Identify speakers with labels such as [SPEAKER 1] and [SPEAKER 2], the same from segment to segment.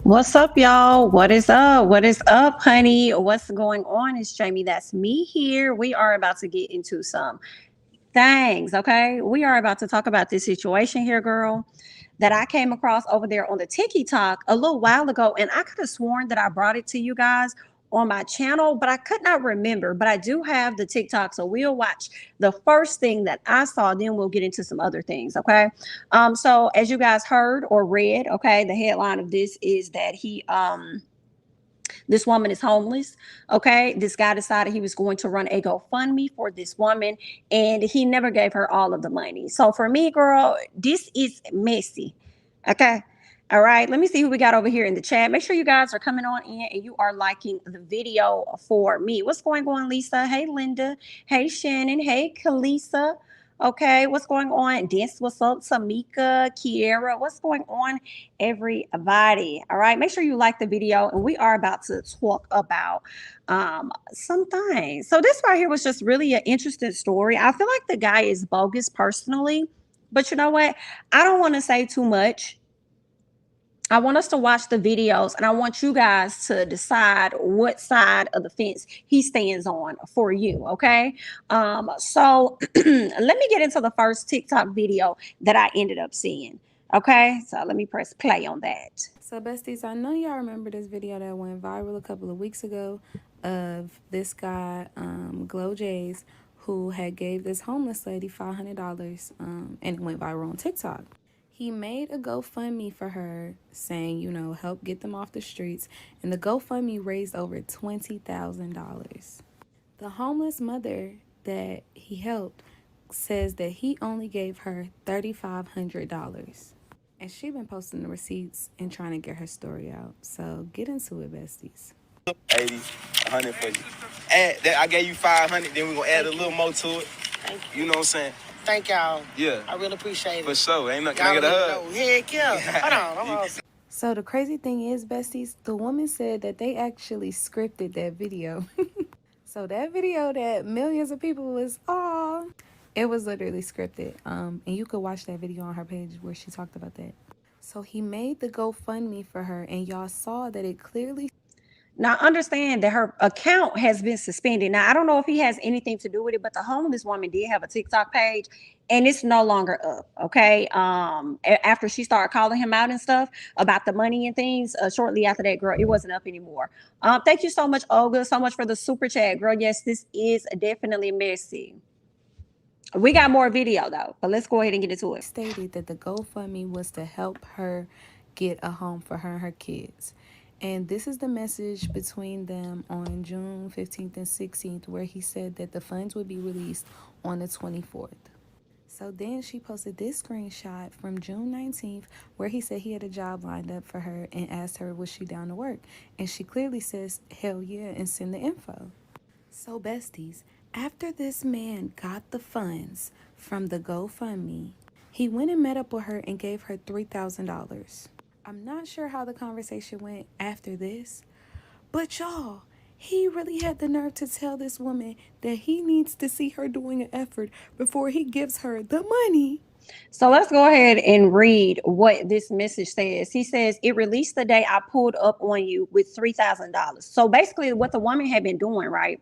[SPEAKER 1] What's up, y'all? What is up? What is up, honey? What's going on? It's Jamie. That's me here. We are about to get into some things, okay? We are about to talk about this situation here, girl, that I came across over there on the TikTok a little while ago. And I could have sworn that I brought it to you guys on my channel, but I could not remember. But I do have the TikTok. So we'll watch the first thing that I saw, then we'll get into some other things, okay? So as you guys heard or read, okay, the headline of this is that this woman is homeless. Okay. This guy decided he was going to run a GoFundMe for this woman, and he never gave her all of the money. So for me, girl, this is messy. Okay. All right. Let me see who we got over here in the chat. Make sure you guys are coming on in and you are liking the video for me. What's going on, Lisa? Hey, Linda. Hey, Shannon. Hey, Kalisa. Okay, what's going on? Dance, what's up? Tamika, Kiera, what's going on, everybody? All right, make sure you like the video, and we are about to talk about some things. So this right here was just really an interesting story. I feel like the guy is bogus personally, but you know what? I don't want to say too much. I want us to watch the videos, and I want you guys to decide what side of the fence he stands on for you. Okay. So let me get into the first TikTok video that I ended up seeing. Okay. So let me press play on that.
[SPEAKER 2] So besties, I know y'all remember this video that went viral a couple of weeks ago of this guy, glojays, who had gave this homeless lady $500 and it went viral on TikTok. He made a GoFundMe for her saying, help get them off the streets. And the GoFundMe raised over $20,000. The homeless mother that he helped says that he only gave her $3,500. And she been posting the receipts and trying to get her story out. So get into it, besties.
[SPEAKER 3] 80, 100 for you. Add that, I gave you 500, then we're going to add a little more to it.
[SPEAKER 4] Thank you.
[SPEAKER 3] You know what I'm saying?
[SPEAKER 4] Thank y'all.
[SPEAKER 3] Yeah.
[SPEAKER 4] I really appreciate it.
[SPEAKER 3] For sure. Ain't nothing.
[SPEAKER 4] Y'all
[SPEAKER 3] Can I get a hug?
[SPEAKER 4] Heck yeah. Hold on.
[SPEAKER 2] So the crazy thing is, besties, the woman said that they actually scripted that video. So that video that millions of people was, it was literally scripted. And you could watch that video on her page where she talked about that. So he made the GoFundMe for her, and y'all saw that it clearly.
[SPEAKER 1] Now, understand that her account has been suspended. Now, I don't know if he has anything to do with it, but the homeless woman did have a TikTok page, and it's no longer up. Okay. After she started calling him out and stuff about the money and things, shortly after that, girl, it wasn't up anymore. Thank you so much, Olga, so much for the super chat, girl. Yes, this is definitely messy. We got more video though, but let's go ahead and get into it.
[SPEAKER 2] Stated that the GoFundMe was to help her get a home for her and her kids. And this is the message between them on June 15th and 16th, where he said that the funds would be released on the 24th. So then she posted this screenshot from June 19th, where he said he had a job lined up for her and asked her, was she down to work? And she clearly says, hell yeah, and send the info. So besties, after this man got the funds from the GoFundMe, he went and met up with her and gave her $3,000. I'm not sure how the conversation went after this, but y'all, he really had the nerve to tell this woman that he needs to see her doing an effort before he gives her the money.
[SPEAKER 1] So let's go ahead and read what this message says. He says, it released the day I pulled up on you with $3,000. So basically what the woman had been doing, right?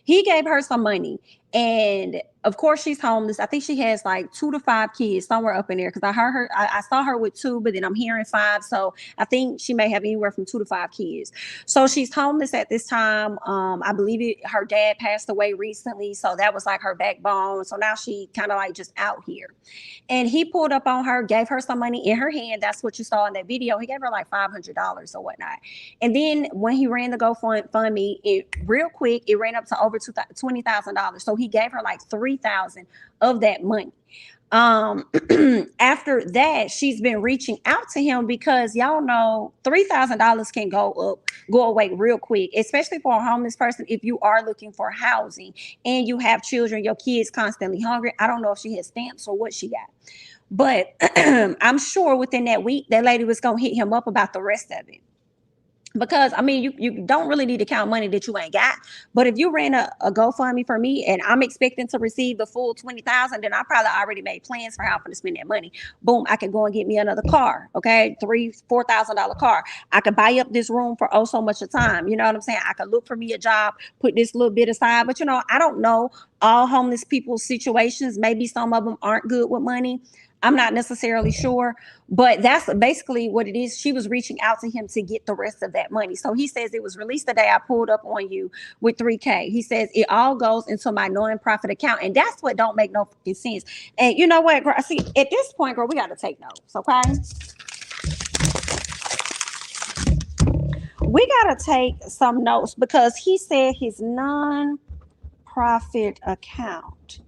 [SPEAKER 1] He gave her some money, and of course she's homeless. I think she has like 2 to 5 kids somewhere up in there, because I heard her, I saw her with 2, but then I'm hearing 5. So I think she may have anywhere from 2 to 5 kids. So she's homeless at this time. I believe her dad passed away recently, so that was like her backbone. So now she kind of like just out here. And he pulled up on her, gave her some money in her hand. That's what you saw in that video. He gave her like $500 or whatnot. And then when he ran the GoFundMe, it real quick, it ran up to over $20,000. So he gave her like $3,000 of that money. After that, she's been reaching out to him because y'all know $3,000 can go away real quick, especially for a homeless person. If you are looking for housing and you have children, your kids constantly hungry. I don't know if she has stamps or what she got, but I'm sure within that week, that lady was going to hit him up about the rest of it. Because I mean, you don't really need to count money that you ain't got. But if you ran a GoFundMe for me and I'm expecting to receive the full 20,000, then I probably already made plans for how I'm going to spend that money. Boom, I can go and get me another car. Okay, $3,000-$4,000 car. I could buy up this room for oh so much of time. You know what I'm saying? I could look for me a job, put this little bit aside. But you know, I don't know all homeless people's situations. Maybe some of them aren't good with money. I'm not necessarily sure, but that's basically what it is. She was reaching out to him to get the rest of that money. So he says it was released the day I pulled up on you with 3K. He says it all goes into my nonprofit account, and that's what don't make no fucking sense. And you know what, girl? See, at this point, girl, we got to take notes, okay? We got to take some notes because he said his nonprofit account.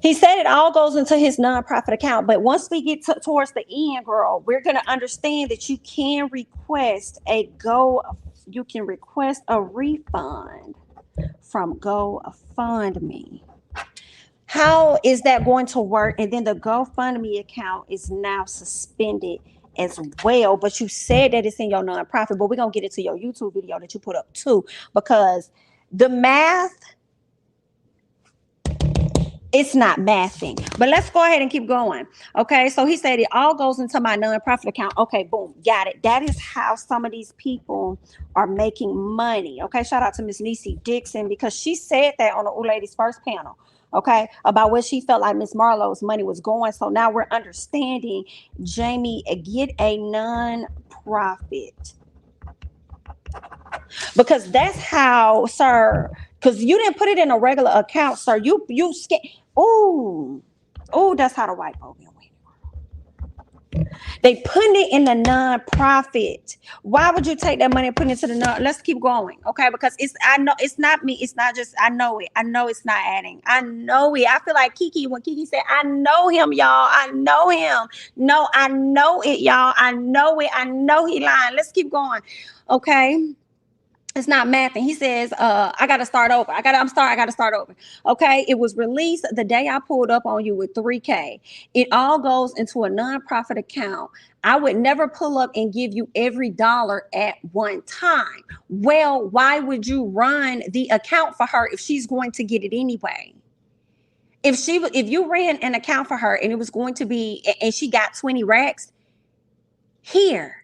[SPEAKER 1] He said it all goes into his nonprofit account, but once we get towards the end, girl, we're going to understand that you can request a refund from GoFundMe. How is that going to work? And then the GoFundMe account is now suspended as well, but you said that it's in your nonprofit, but we're going to get into your YouTube video that you put up too, because the math, it's not mathing. But let's go ahead and keep going. Okay, so he said it all goes into my nonprofit account. Okay, boom, got it. That is how some of these people are making money. Okay, shout out to Miss Niecy Dixon, because she said that on the Ooh Ladies first panel, okay, about where she felt like Miss Marlowe's money was going. So now we're understanding, Jamie, get a nonprofit. Because that's how, sir, because you didn't put it in a regular account, sir. You oh, that's how the white folk win. They putting it in the nonprofit. Why would you take that money and put it into the non? Let's keep going, okay? Because I know it's not me. It's not just I know it. I know it's not adding. I know it. I feel like Kiki when Kiki said, "I know him, y'all. I know him." No, I know it, y'all. I know it. I know he lying. Let's keep going, okay? It's not math. And he says, I got to start over. I got to start over. Okay. It was released the day I pulled up on you with 3K. It all goes into a nonprofit account. I would never pull up and give you every dollar at one time. Well, why would you run the account for her if she's going to get it anyway? If you ran an account for her and it was going to be, and she got 20 racks here.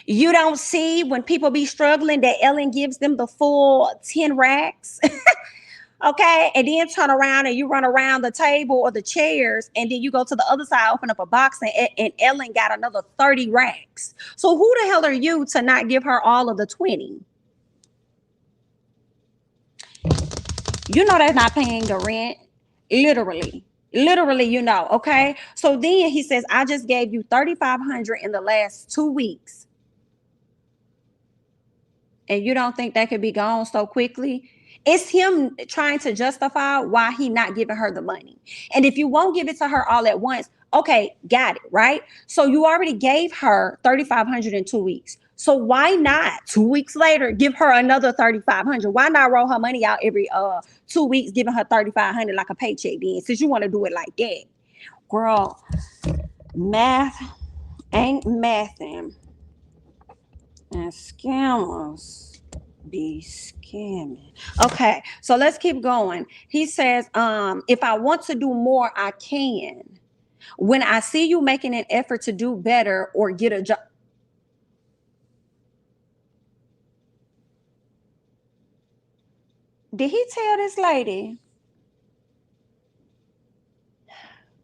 [SPEAKER 1] You don't see when people be struggling that Ellen gives them the full 10 racks. Okay. And then turn around and you run around the table or the chairs. And then you go to the other side, open up a box, and Ellen got another 30 racks. So who the hell are you to not give her all of the 20? You know they're not paying the rent. Literally, you know. Okay. So then he says, I just gave you $3,500 in the last 2 weeks. And you don't think that could be gone so quickly? It's him trying to justify why he not giving her the money. And if you won't give it to her all at once, okay, got it, right? So you already gave her $3,500 in 2 weeks. So why not 2 weeks later give her another $3,500? Why not roll her money out every 2 weeks, giving her $3,500 like a paycheck then, since you want to do it like that? Girl, math ain't mathing. And scammers be scamming. Okay, so let's keep going. He says, if I want to do more, I can. When I see you making an effort to do better or get a job. Did he tell this lady?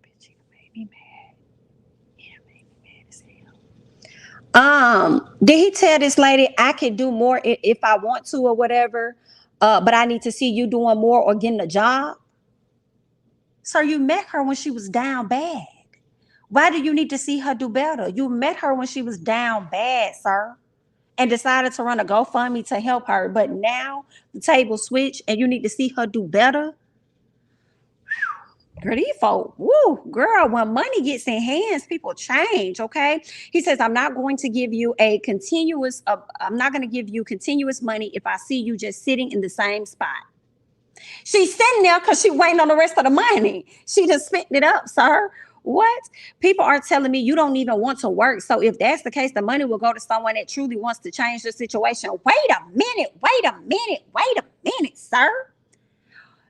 [SPEAKER 1] Bitch, you made me mad. You made me mad as hell. Did he tell this lady I can do more if I want to or whatever? But I need to see you doing more or getting a job. Sir, you met her when she was down bad. Why do you need to see her do better? You met her when she was down bad, sir, and decided to run a GoFundMe to help her. But now the table switched and you need to see her do better. Girl, these folk, woo, girl, when money gets in hands, people change, okay? He says, I'm not going to give you continuous money if I see you just sitting in the same spot. She's sitting there because she's waiting on the rest of the money. She just spent it up, sir. What? People are telling me you don't even want to work. So if that's the case, the money will go to someone that truly wants to change the situation. Wait a minute, wait a minute, sir.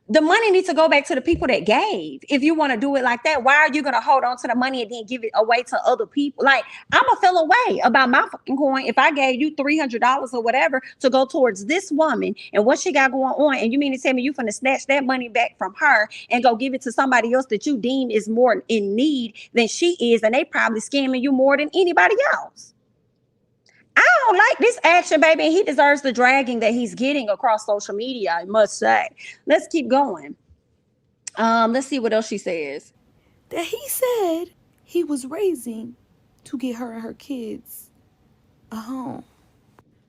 [SPEAKER 1] The money needs to go back to the people that gave. If you want to do it like that, why are you going to hold on to the money and then give it away to other people? Like, I'm going to feel a way about my fucking coin if I gave you $300 or whatever to go towards this woman and what she got going on, and you mean to tell me you finna snatch that money back from her and go give it to somebody else that you deem is more in need than she is, and they probably scamming you more than anybody else. I don't like this action, baby. And he deserves the dragging that he's getting across social media, I must say. Let's keep going. Let's see what else she says.
[SPEAKER 2] That he said he was raising to get her and her kids a home.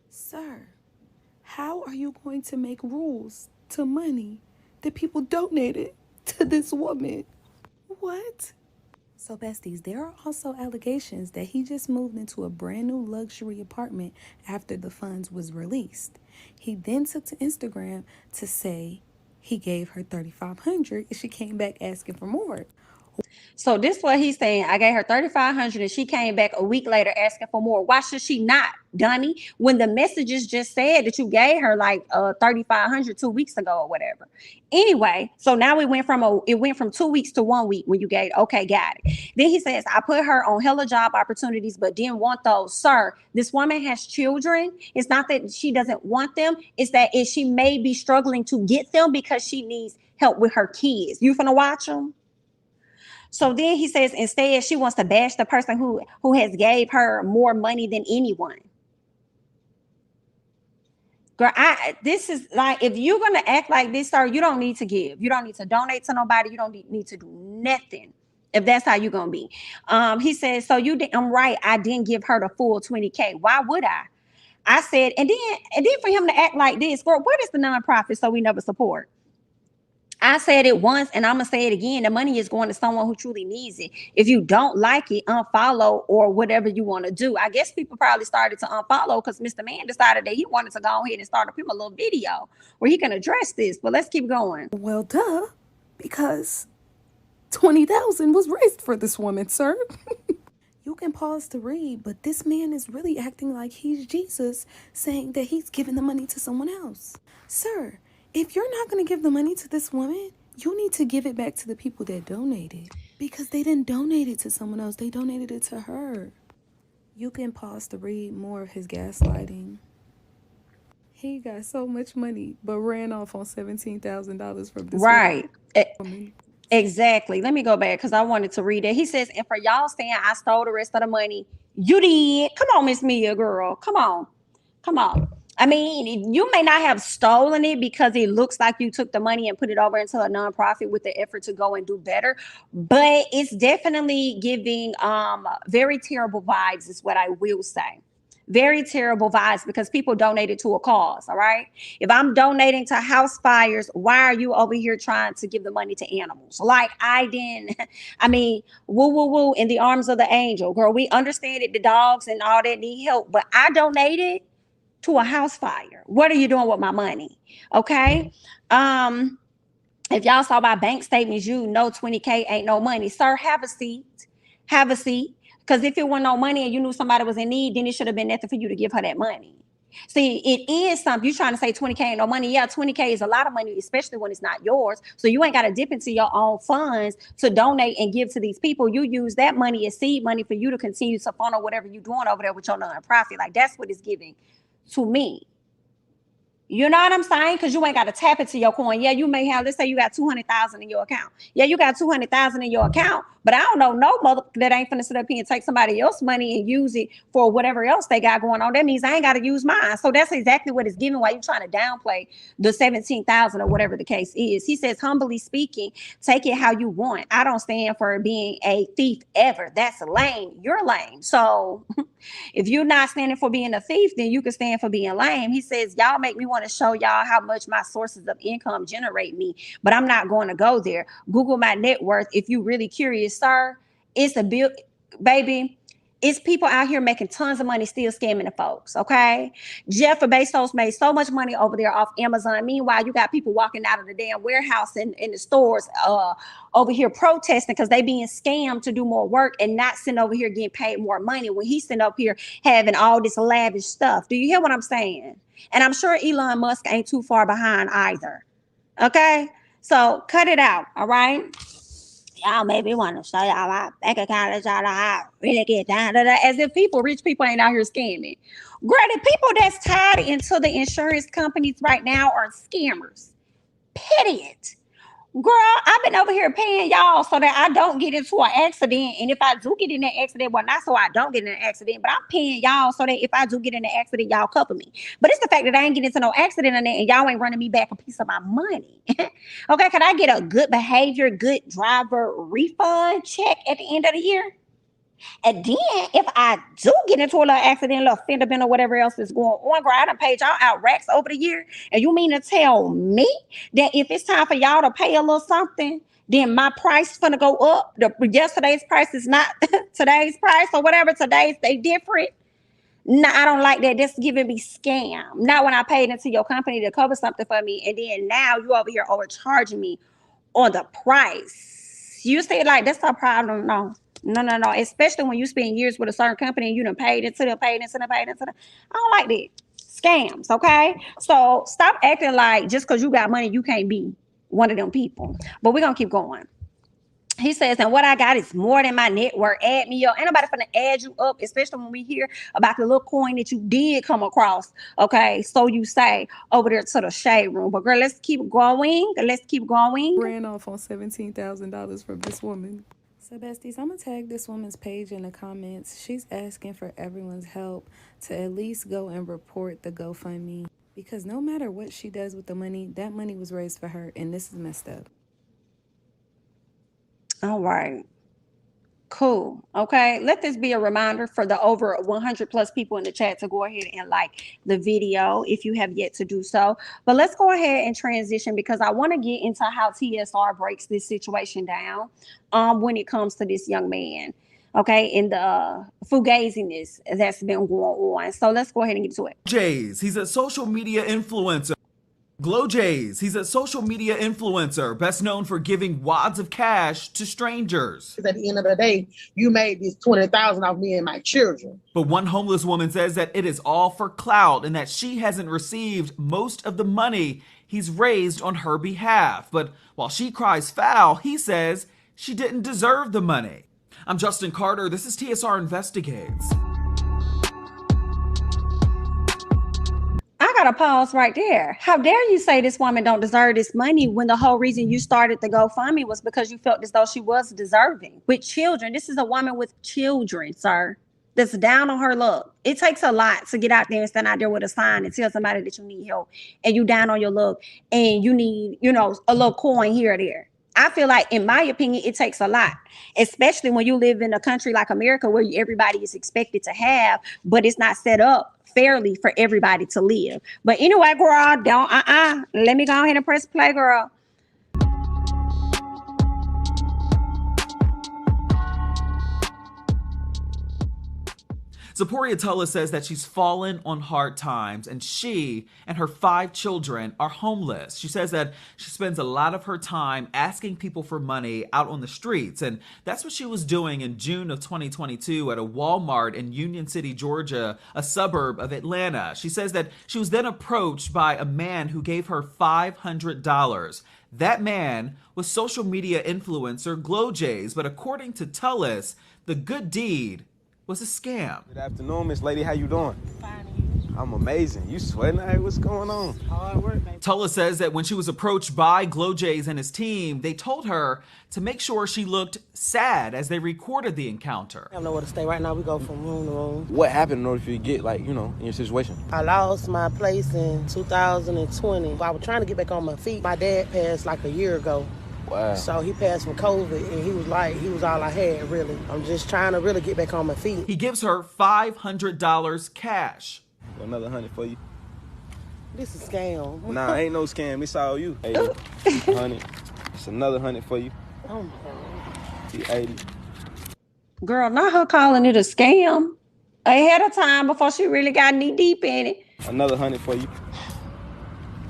[SPEAKER 2] Sir, how are you going to make rules to money that people donated to this woman? What? So, besties, there are also allegations that he just moved into a brand new luxury apartment after the funds was released. He then took to Instagram to say he gave her $3,500 and she came back asking for more.
[SPEAKER 1] So this is what he's saying. I gave her $3,500 and she came back a week later asking for more. Why should she not, Dunny? When the messages just said that you gave her like $3,500 2 weeks ago or whatever. Anyway, so now it went from 2 weeks to 1 week when you gave. Okay, got it. Then he says, I put her on hella job opportunities, but didn't want those. Sir, this woman has children. It's not that she doesn't want them. It's that she may be struggling to get them because she needs help with her kids. You finna watch them? So then he says instead she wants to bash the person who has gave her more money than anyone. Girl, this is like, if you're gonna act like this, sir, you don't need to give. You don't need to donate to nobody. You don't need to do nothing if that's how you're gonna be. He says, so I'm right. I didn't give her the full 20K. Why would I? I said, and then for him to act like this, girl, what is the nonprofit so we never support? I said it once and I'm gonna say it again. The money is going to someone who truly needs it. If you don't like it, unfollow or whatever you want to do. I guess people probably started to unfollow because Mr. Man decided that he wanted to go ahead and start up him a little video where he can address this. But let's keep going.
[SPEAKER 2] Well, duh, because $20,000 was raised for this woman, sir. You can pause to read, but this man is really acting like he's Jesus, saying that he's giving the money to someone else. Sir, if you're not going to give the money to this woman, you need to give it back to the people that donated. Because they didn't donate it to someone else. They donated it to her. You can pause to read more of his gaslighting. He got so much money, but ran off on $17,000 from this
[SPEAKER 1] right.
[SPEAKER 2] woman.
[SPEAKER 1] Exactly. Let me go back because I wanted to read it. He says, and for y'all saying I stole the rest of the money, you did. Come on, Miss Mia, girl. Come on. I mean, you may not have stolen it because it looks like you took the money and put it over into a nonprofit with the effort to go and do better, but it's definitely giving very terrible vibes is what I will say. Very terrible vibes because people donated to a cause, all right? If I'm donating to house fires, why are you over here trying to give the money to animals? Like woo, in the arms of the angel. Girl, we understand that the dogs and all that need help, but I donated to a house fire. What are you doing with my money? Okay. If y'all saw my bank statements, you know 20K ain't no money. Sir, have a seat. Because if it wasn't no money and you knew somebody was in need, then it should have been nothing for you to give her that money. See, it is something. You're trying to say 20K ain't no money. Yeah, 20K is a lot of money, especially when it's not yours. So you ain't got to dip into your own funds to donate and give to these people. You use that money as seed money for you to continue to funnel whatever you're doing over there with your nonprofit. Like, that's what it's giving to me. You know what I'm saying? Because you ain't got to tap into your coin. Yeah, you may have, let's say you got 200,000 in your account. Yeah, you got 200,000 in your account, but I don't know no mother that ain't finna sit up here and take somebody else's money and use it for whatever else they got going on. That means I ain't got to use mine. So that's exactly what it's giving while you're trying to downplay the 17,000 or whatever the case is. He says, humbly speaking, take it how you want. I don't stand for being a thief ever. That's lame. You're lame. So if you're not standing for being a thief, then you can stand for being lame. He says, y'all make me want to show y'all how much my sources of income generate me, but I'm not going to go there. Google my net worth if you really curious, sir. It's a bill, baby. It's people out here making tons of money still scamming the folks, okay? Jeff Bezos made so much money over there off Amazon. Meanwhile, you got people walking out of the damn warehouse and in the stores over here protesting because they being scammed to do more work and not sitting over here getting paid more money when he's sitting up here having all this lavish stuff. Do you hear what I'm saying? And I'm sure Elon Musk ain't too far behind either, okay? So cut it out, all right? Y'all maybe want to show y'all my bank account that y'all know how to really get down to that. As if rich people ain't out here scamming. Granted, people that's tied into the insurance companies right now are scammers. Period. Girl, I've been over here paying y'all so that I don't get into an accident. And if I do get in an accident, well, not so I don't get in an accident, but I'm paying y'all so that if I do get in an accident, y'all cover me. But it's the fact that I ain't getting into no accident and y'all ain't running me back a piece of my money. Okay, can I get a good behavior, good driver refund check at the end of the year? And then if I do get into a little accident, a little fender bender, or whatever else is going on, girl, I done paid y'all out racks over the year. And you mean to tell me that if it's time for y'all to pay a little something, then my price is gonna go up? Yesterday's price is not today's price or whatever. Today's they different. No, I don't like that. That's giving me scam. Not when I paid into your company to cover something for me, and then now you over here overcharging me on the price. You say like that's a problem. No. Especially when you spend years with a certain company and you done paid into them. I don't like that. Scams, okay? So stop acting like just because you got money, you can't be one of them people. But we're going to keep going. He says, and what I got is more than my network. Add me up. Ain't nobody finna add you up, especially when we hear about the little coin that you did come across. Okay, so you say over there to the shade room. But girl, let's keep going.
[SPEAKER 2] Ran off on $17,000 from this woman. So besties, I'm going to tag this woman's page in the comments. She's asking for everyone's help to at least go and report the GoFundMe. Because no matter what she does with the money, that money was raised for her, and this is messed up.
[SPEAKER 1] All right. Cool. Okay. Let this be a reminder for the over 100 plus people in the chat to go ahead and like the video if you have yet to do so. But let's go ahead and transition because I want to get into how TSR breaks this situation down when it comes to this young man. Okay. And the fugaziness that's been going on. So let's go ahead and get to it.
[SPEAKER 5] Jays, he's a social media influencer. Glojays, he's a social media influencer, best known for giving wads of cash to strangers.
[SPEAKER 6] At the end of the day, you made this $20,000 off me and my children.
[SPEAKER 5] But one homeless woman says that it is all for clout and that she hasn't received most of the money he's raised on her behalf. But while she cries foul, he says she didn't deserve the money. I'm Justin Carter. This is TSR Investigates.
[SPEAKER 1] I gotta pause right there. How dare you say this woman don't deserve this money when the whole reason you started the GoFundMe was because you felt as though she was deserving with children. This is a woman with children, sir, that's down on her luck. It takes a lot to get out there and stand out there with a sign and tell somebody that you need help and you down on your luck and you need, a little coin here or there. I feel like, in my opinion, it takes a lot, especially when you live in a country like America where everybody is expected to have, but it's not set up fairly for everybody to live. But anyway, girl, let me go ahead and press play, girl.
[SPEAKER 5] Zipporah Tullis says that she's fallen on hard times and she and her 5 children are homeless. She says that she spends a lot of her time asking people for money out on the streets, and that's what she was doing in June of 2022 at a Walmart in Union City, Georgia, a suburb of Atlanta. She says that she was then approached by a man who gave her $500. That man was social media influencer glojays, but according to Tullis, the good deed was a scam.
[SPEAKER 3] Good afternoon, Miss Lady. How you doing?
[SPEAKER 4] Fine.
[SPEAKER 3] I'm amazing. You sweating? Hey, what's going on?
[SPEAKER 4] Hard work, baby.
[SPEAKER 5] Tullis says that when she was approached by glojays and his team, they told her to make sure she looked sad as they recorded the encounter.
[SPEAKER 4] I have nowhere to stay right now. We go from room to room.
[SPEAKER 3] What happened in order for you to get, in your situation?
[SPEAKER 4] I lost my place in 2020. I was trying to get back on my feet. My dad passed like a year ago.
[SPEAKER 3] Wow.
[SPEAKER 4] So he passed from COVID, and he was all I had, really. I'm just trying to really get back on my feet.
[SPEAKER 5] He gives her $500 cash.
[SPEAKER 3] Another 100 for you.
[SPEAKER 4] This is a scam.
[SPEAKER 3] Nah, ain't no scam. It's all you. 80, 100. It's another 100 for you.
[SPEAKER 4] Oh, my God.
[SPEAKER 3] See, 80.
[SPEAKER 1] Girl, not her calling it a scam ahead of time before she really got knee deep in it.
[SPEAKER 3] Another 100 for you.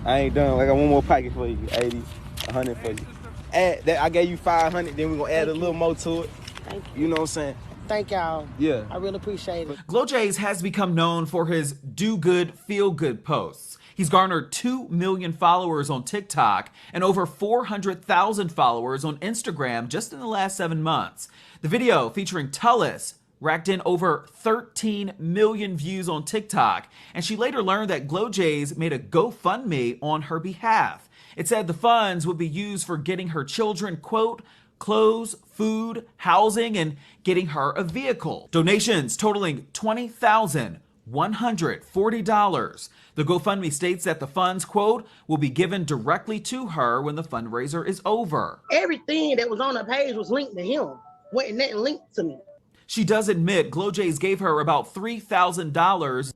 [SPEAKER 3] I ain't done. I got one more pocket for you. 80, 100 for you. Add that. I gave you 500. Then we're gonna add a little more to it.
[SPEAKER 4] Thank you.
[SPEAKER 3] You know what I'm saying?
[SPEAKER 4] Thank y'all.
[SPEAKER 3] Yeah.
[SPEAKER 4] I really appreciate it.
[SPEAKER 5] Glojays has become known for his do good, feel good posts. He's garnered 2 million followers on TikTok and over 400,000 followers on Instagram just in the last 7 months. The video featuring Tullis racked in over 13 million views on TikTok, and she later learned that Glojays made a GoFundMe on her behalf. It said the funds would be used for getting her children, quote, clothes, food, housing, and getting her a vehicle. Donations totaling $20,140. The GoFundMe states that the funds, quote, will be given directly to her when the fundraiser is over.
[SPEAKER 6] Everything that was on the page was linked to him. Wasn't nothing linked to me.
[SPEAKER 5] She does admit Glojays gave her about $3,000.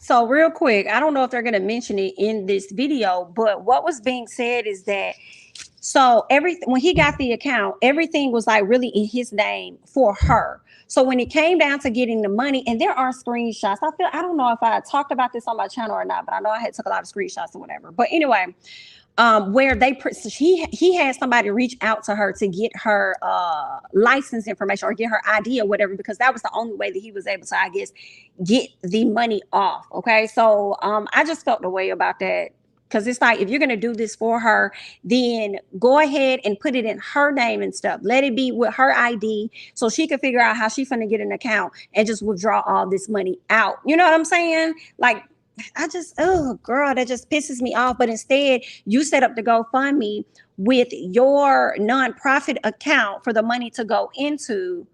[SPEAKER 1] So real quick, I don't know if they're going to mention it in this video, but what was being said is that so everything, when he got the account, everything was like really in his name for her. So when it came down to getting the money, and there are screenshots, I don't know if I talked about this on my channel or not, but I know I had took a lot of screenshots or whatever. But anyway, where he had somebody reach out to her to get her license information or get her ID or whatever, because that was the only way that he was able to, I guess, get the money off. Okay, so I just felt the way about that. Because it's like, if you're going to do this for her, then go ahead and put it in her name and stuff. Let it be with her ID so she can figure out how she's going to get an account and just withdraw all this money out. You know what I'm saying? Like, oh, girl, that just pisses me off. But instead, you set up the GoFundMe with your nonprofit account for the money to go into.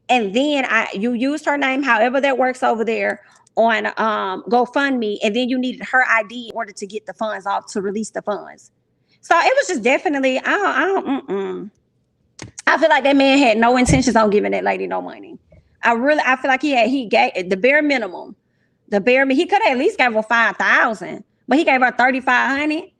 [SPEAKER 1] And then you used her name, however that works over there, on GoFundMe, and then you needed her ID in order to get the funds off to release the funds. So it was just definitely, I feel like that man had no intentions on giving that lady no money. I feel like he gave the bare minimum. He could have at least gave her 5,000, but he gave her 3,500.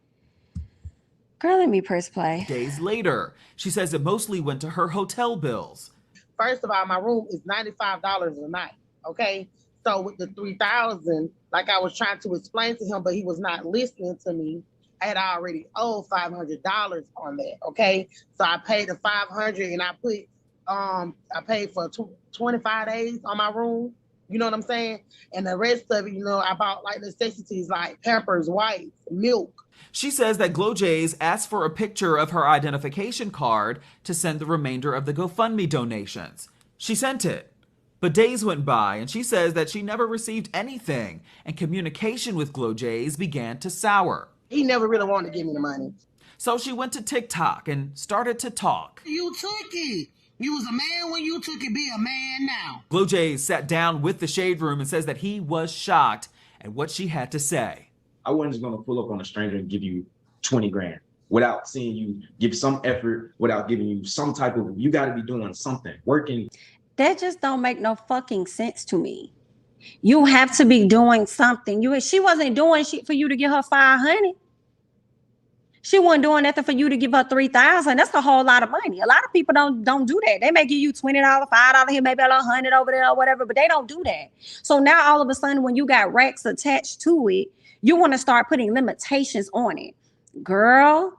[SPEAKER 1] Girl, let me press play.
[SPEAKER 5] Days later, she says it mostly went to her hotel bills.
[SPEAKER 6] First of all, my room is $95 a night. Okay. So with the 3,000, like I was trying to explain to him, but he was not listening to me. I had already owed $500 on that. Okay, so I paid the $500, and I paid for 25 days on my room. You know what I'm saying? And the rest of it, I bought like necessities like Pampers, wipes, milk.
[SPEAKER 5] She says that Glojays asked for a picture of her identification card to send the remainder of the GoFundMe donations. She sent it. But days went by, and she says that she never received anything, and communication with Glojays began to sour.
[SPEAKER 6] He never really wanted to give me the money.
[SPEAKER 5] So she went to TikTok and started to talk.
[SPEAKER 6] You took it. You was a man when you took it. Be a man now.
[SPEAKER 5] Glojays sat down with the Shade Room and says that he was shocked at what she had to say.
[SPEAKER 7] I wasn't just going to pull up on a stranger and give you 20 grand without seeing you give some effort, without giving you some type of, you got to be doing something, working.
[SPEAKER 1] That just don't make no fucking sense to me. You have to be doing something. She wasn't doing shit for you to give her 500. She wasn't doing nothing for you to give her 3,000. That's a whole lot of money. A lot of people don't do that. They may give you $20, $5 here, maybe a little 100 over there or whatever, but they don't do that. So now all of a sudden, when you got racks attached to it, you want to start putting limitations on it. Girl,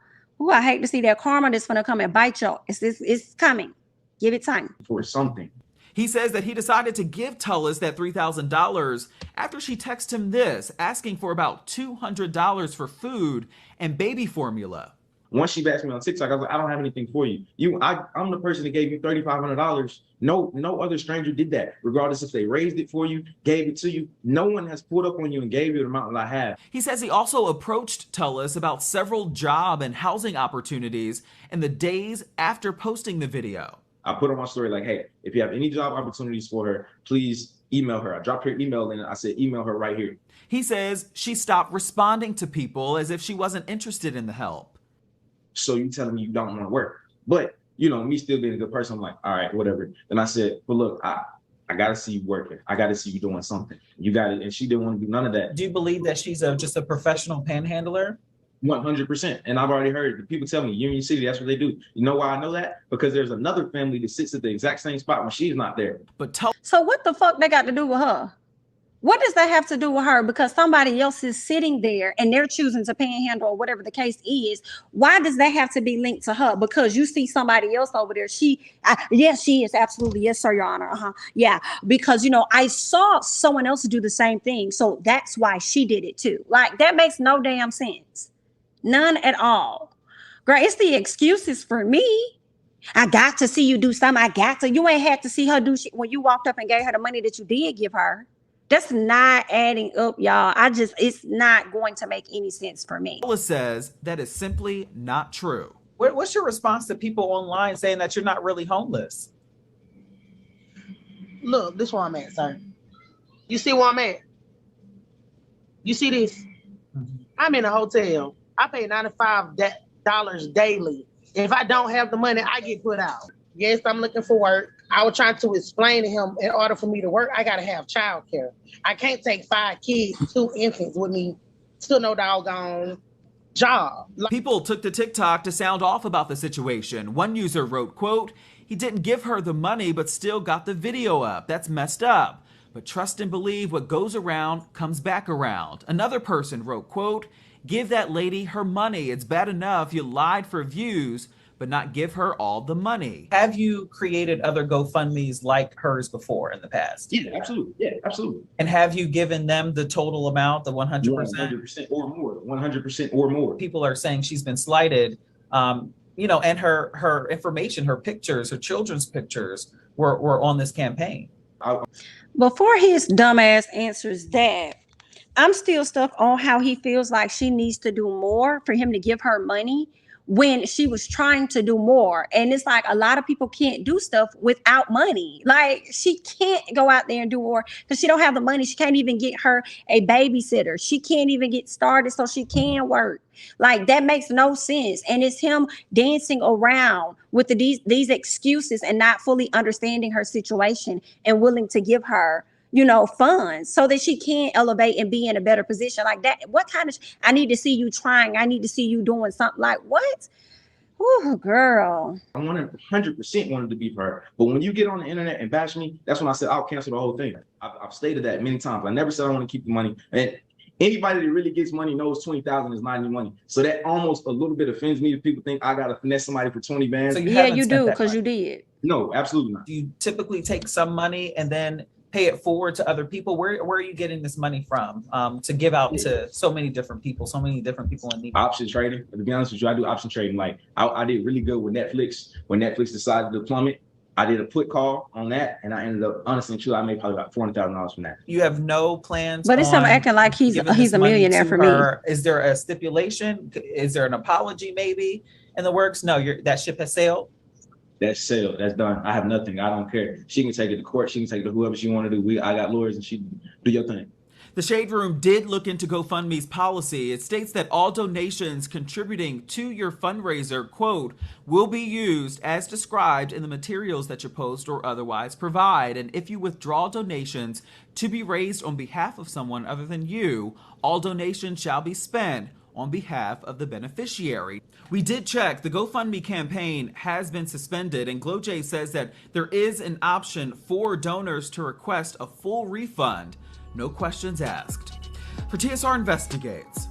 [SPEAKER 1] I hate to see that karma that's going to come and bite you. It's coming. Give it time.
[SPEAKER 7] For something.
[SPEAKER 5] He says that he decided to give Tullis that $3,000 after she texted him this, asking for about $200 for food and baby formula.
[SPEAKER 7] Once she asked me on TikTok, I was like, I don't have anything for you. I'm the person that gave you $3,500. No other stranger did that. Regardless if they raised it for you, gave it to you. No one has pulled up on you and gave you the amount that I have.
[SPEAKER 5] He says he also approached Tullis about several job and housing opportunities in the days after posting the video.
[SPEAKER 7] I put on my story like, hey, if you have any job opportunities for her, please email her. I dropped her email in. I said, email her right here.
[SPEAKER 5] He says she stopped responding to people as if she wasn't interested in the help.
[SPEAKER 7] So you telling me you don't want to work? But, me still being a good person, I'm like, all right, whatever. Then I said, but look, I got to see you working. I got to see you doing something. You got it. And she didn't want to do none of that.
[SPEAKER 8] Do you believe that she's just a professional panhandler?
[SPEAKER 7] 100%. And I've already heard the people tell me Union City, that's what they do. You know why I know that? Because there's another family that sits at the exact same spot when she's not there.
[SPEAKER 5] But tell
[SPEAKER 1] So what the fuck they got to do with her? What does that have to do with her? Because somebody else is sitting there and they're choosing to panhandle or whatever the case is. Why does that have to be linked to her? Because you see somebody else over there. Yes, she is. Absolutely. Yes, sir, Your Honor. Yeah. Because, I saw someone else do the same thing. So that's why she did it too. Like, that makes no damn sense. None at all. Girl, it's the excuses for me. I got to see you do something. You ain't had to see her do shit when you walked up and gave her the money that you did give her. That's not adding up, y'all. It's not going to make any sense for me.
[SPEAKER 5] Paula says that is simply not true.
[SPEAKER 8] What's your response to people online saying that you're not really homeless?
[SPEAKER 6] Look, this is where I'm at, sir. You see where I'm at? You see this? I'm in a hotel. I pay $95 daily. If I don't have the money, I get put out. Yes, I'm looking for work. I was trying to explain to him, in order for me to work, I got to have childcare. I can't take 5 kids, 2 infants with me to no doggone job.
[SPEAKER 5] People took to TikTok to sound off about the situation. One user wrote, quote, "He didn't give her the money, but still got the video up. That's messed up. But trust and believe what goes around comes back around." Another person wrote, quote, "Give that lady her money. It's bad enough you lied for views, but not give her all the money."
[SPEAKER 8] Have you created other GoFundMes like hers before in the past?
[SPEAKER 7] Yeah, absolutely. Yeah, absolutely.
[SPEAKER 8] And have you given them the total amount, the 100%?
[SPEAKER 7] 100% or more. 100% or more.
[SPEAKER 8] People are saying she's been slighted, and her information, her pictures, her children's pictures were on this campaign.
[SPEAKER 1] Before his dumbass answers that, I'm still stuck on how he feels like she needs to do more for him to give her money when she was trying to do more. And it's like a lot of people can't do stuff without money. Like, she can't go out there and do more because she don't have the money. She can't even get her a babysitter. She can't even get started so she can work. Like, that makes no sense. And it's him dancing around with these excuses and not fully understanding her situation and willing to give her funds so that she can elevate and be in a better position. Like that. What kind of, I need to see you trying. I need to see you doing something. Like, what? Ooh, girl.
[SPEAKER 7] I 100% wanted to be for her. But when you get on the internet and bash me, that's when I said I'll cancel the whole thing. I've stated that many times. I never said I want to keep the money. And anybody that really gets money knows 20,000 is not any money. So that almost a little bit offends me if people think I got to finesse somebody for 20 bands.
[SPEAKER 8] So
[SPEAKER 1] you do, because you did.
[SPEAKER 7] No, absolutely not.
[SPEAKER 8] Do you typically take some money and then pay it forward to other people? Where are you getting this money from to give out to so many different people in need?
[SPEAKER 7] Option trading. To be honest with you, I do option trading. Like I did really good with Netflix. When Netflix decided to plummet, I did a put call on that, and I ended up, honestly, I made probably about $400,000 from that.
[SPEAKER 8] You have no plans.
[SPEAKER 1] But it's him acting like he's a millionaire for me.
[SPEAKER 8] Is there a stipulation? Is there an apology maybe in the works? No, that ship has sailed.
[SPEAKER 7] That's sailed. That's done. I have nothing. I don't care. She can take it to court. She can take it to whoever she want to do. I got lawyers, and she do your thing.
[SPEAKER 5] The Shade Room did look into GoFundMe's policy. It states that all donations contributing to your fundraiser, quote, will be used as described in the materials that your post or otherwise provide. And if you withdraw donations to be raised on behalf of someone other than you, all donations shall be spent on behalf of the beneficiary. We did check. The GoFundMe campaign has been suspended, and glojays says that there is an option for donors to request a full refund. No questions asked. For TSR Investigates,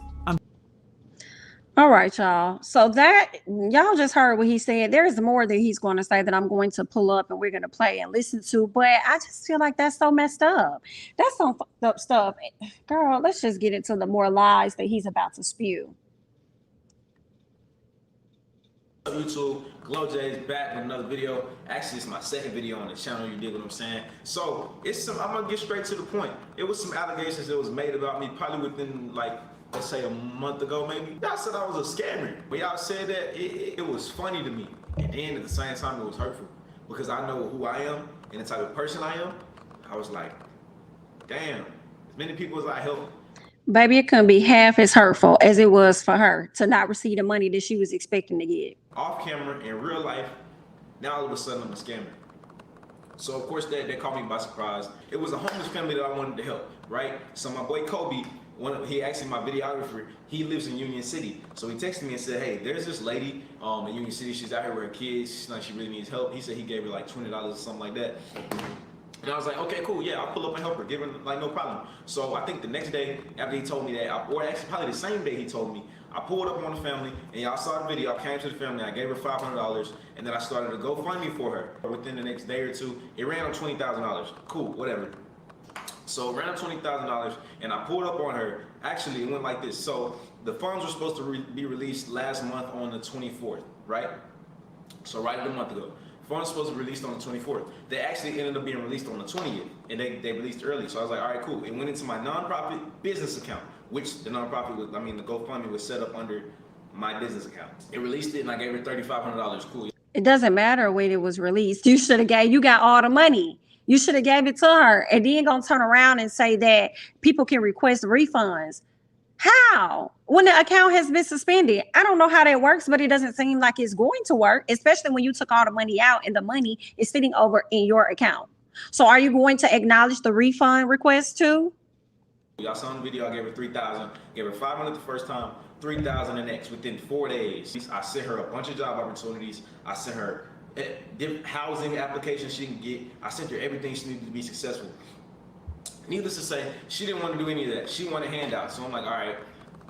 [SPEAKER 1] All right, y'all. So that, y'all just heard what he said. There's more that he's going to say that I'm going to pull up and we're going to play and listen to. But I just feel like that's so messed up. That's some fucked up stuff. Girl, let's just get into the more lies that he's about to spew.
[SPEAKER 3] YouTube, glojays back with another video. Actually, it's my second video on the channel. You dig what I'm saying? So I'm gonna get straight to the point. It was some allegations that was made about me probably within, like, let's say a month ago maybe. Y'all said I was a scammer. When y'all said that, it was funny to me. And then at the same time, it was hurtful. Because I know who I am and the type of person I am. I was like, damn, as many people as I help.
[SPEAKER 1] Baby, it couldn't be half as hurtful as it was for her to not receive the money that she was expecting to get.
[SPEAKER 3] Off camera, in real life, now all of a sudden I'm a scammer. So of course they caught me by surprise. It was a homeless family that I wanted to help, right? So my boy Kobe, He actually, my videographer, he lives in Union City. So he texted me and said, hey, there's this lady in Union City. She's out here with her kids. She's like, she really needs help. He said he gave her like $20 or something like that. And I was like, okay, cool, yeah, I'll pull up and help her, give her, like, no problem. So I think the next day after he told me that, or actually probably the same day he told me, I pulled up on the family, and y'all saw the video, I came to the family, I gave her $500, and then I started a GoFundMe for her. Within the next day or two, it ran on $20,000. Cool, whatever. So it ran up $20,000, and I pulled up on her. Actually, it went like this. So the funds were supposed to be released last month on the 24th, right? So right a month ago. Funds supposed to be released on the 24th. They actually ended up being released on the 20th, and they released early. So I was like, all right, cool. It went into my nonprofit business account, which the nonprofit was, the GoFundMe was set up under my business account. It released it, and I gave her $3,500. Cool.
[SPEAKER 1] It doesn't matter when it was released. You should have you got all the money. You should have gave it to her, and then gonna turn around and say that people can request refunds. How? When the account has been suspended? I don't know how that works, but it doesn't seem like it's going to work, especially when you took all the money out and the money is sitting over in your account. So are you going to acknowledge the refund request too?
[SPEAKER 3] Y'all saw in the video, I gave her $3,000, gave her $500 the first time, $3,000 the next, within 4 days. I sent her a bunch of job opportunities. I sent her different housing applications she can get. I sent her everything she needed to be successful. Needless to say, she didn't want to do any of that. She wanted handouts. So I'm like, all right,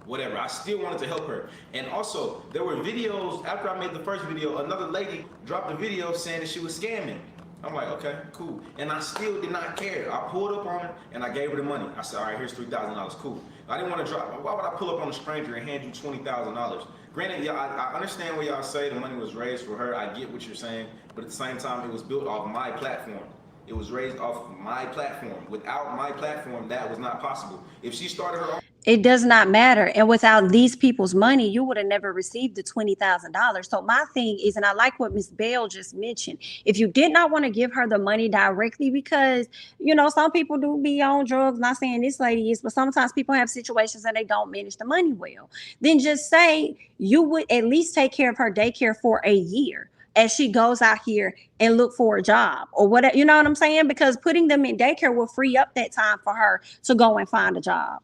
[SPEAKER 3] whatever. I still wanted to help her. And also, there were videos, after I made the first video, another lady dropped a video saying that she was scamming. I'm like, okay, cool. And I still did not care. I pulled up on her and I gave her the money. I said, all right, here's $3,000, cool. I didn't want to drop. Why would I pull up on a stranger and hand you $20,000? Granted, y'all, I understand what y'all say, the money was raised for her. I get what you're saying, but at the same time, it was built off my platform. It was raised off my platform. Without my platform, that was not possible. If she started her own...
[SPEAKER 1] It does not matter. And without these people's money, you would have never received the $20,000. So my thing is, and I like what Ms. Bell just mentioned, if you did not want to give her the money directly, because, you know, some people do be on drugs, not saying this lady is, but sometimes people have situations and they don't manage the money well, then just say you would at least take care of her daycare for a year as she goes out here and look for a job or whatever, you know what I'm saying? Because putting them in daycare will free up that time for her to go and find a job.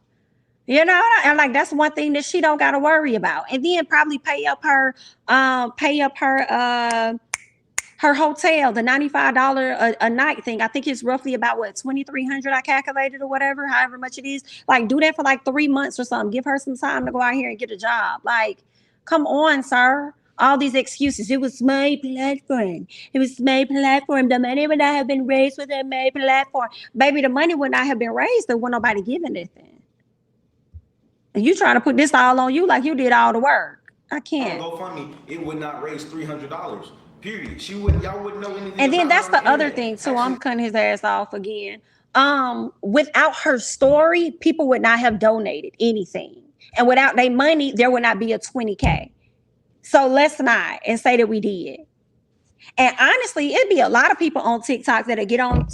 [SPEAKER 1] You know, and like that's one thing that she don't got to worry about. And then probably pay up her her hotel, the $95 a night thing. I think it's roughly about what, $2,300 I calculated or whatever, however much it is. Like do that for like 3 months or something. Give her some time to go out here and get a job. Like, come on, sir. All these excuses. It was my platform. It was my platform. The money would not have been raised within my platform. Baby, the money would not have been raised if there wasn't nobody giving anything. And you trying to put this all on you like you did all the work. I can't.
[SPEAKER 3] GoFundMe, it would not raise $300. Period. Y'all wouldn't know anything.
[SPEAKER 1] And then that's the other thing too. I'm cutting his ass off again. Without her story, people would not have donated anything. And without their money, there would not be a 20K. So let's not and say that we did. And honestly, it'd be a lot of people on TikTok that'll get on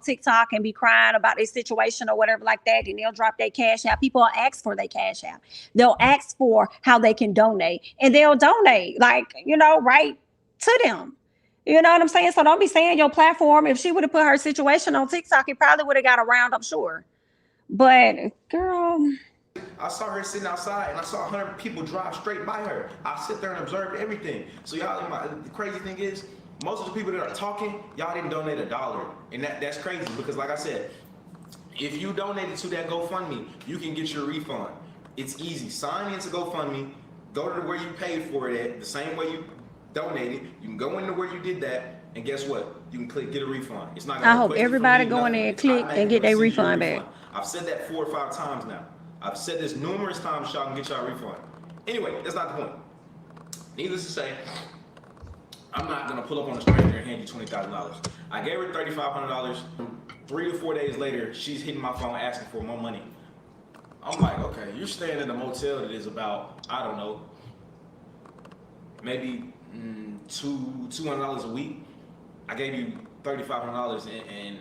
[SPEAKER 1] TikTok and be crying about their situation or whatever like that. And they'll drop their cash app. People will ask for their cash app. They'll ask for how they can donate. And they'll donate, like, you know, right to them. You know what I'm saying? So don't be saying your platform. If she would have put her situation on TikTok, it probably would have got around, I'm sure. But girl...
[SPEAKER 3] I saw her sitting outside and I saw 100 people drive straight by her. I sit there and observed everything. So y'all, the crazy thing is, most of the people that are talking, y'all didn't donate $1. And that's crazy because like I said, if you donated to that GoFundMe, you can get your refund. It's easy. Sign into GoFundMe, go to where you paid for it at, the same way you donated. You can go into where you did that, and guess what? You can click get a refund. It's not gonna
[SPEAKER 1] I hope everybody go in there and click and get their refund back.
[SPEAKER 3] I've said that 4 or 5 times now. I've said this numerous times, y'all can get y'all refund. Anyway, that's not the point. Needless to say, I'm not gonna pull up on a stranger and hand you $20,000. I gave her $3,500. 3 to 4 days later, she's hitting my phone asking for more money. I'm like, okay, you're staying in a motel that is about, I don't know, maybe $200 a week. I gave you $3,500 and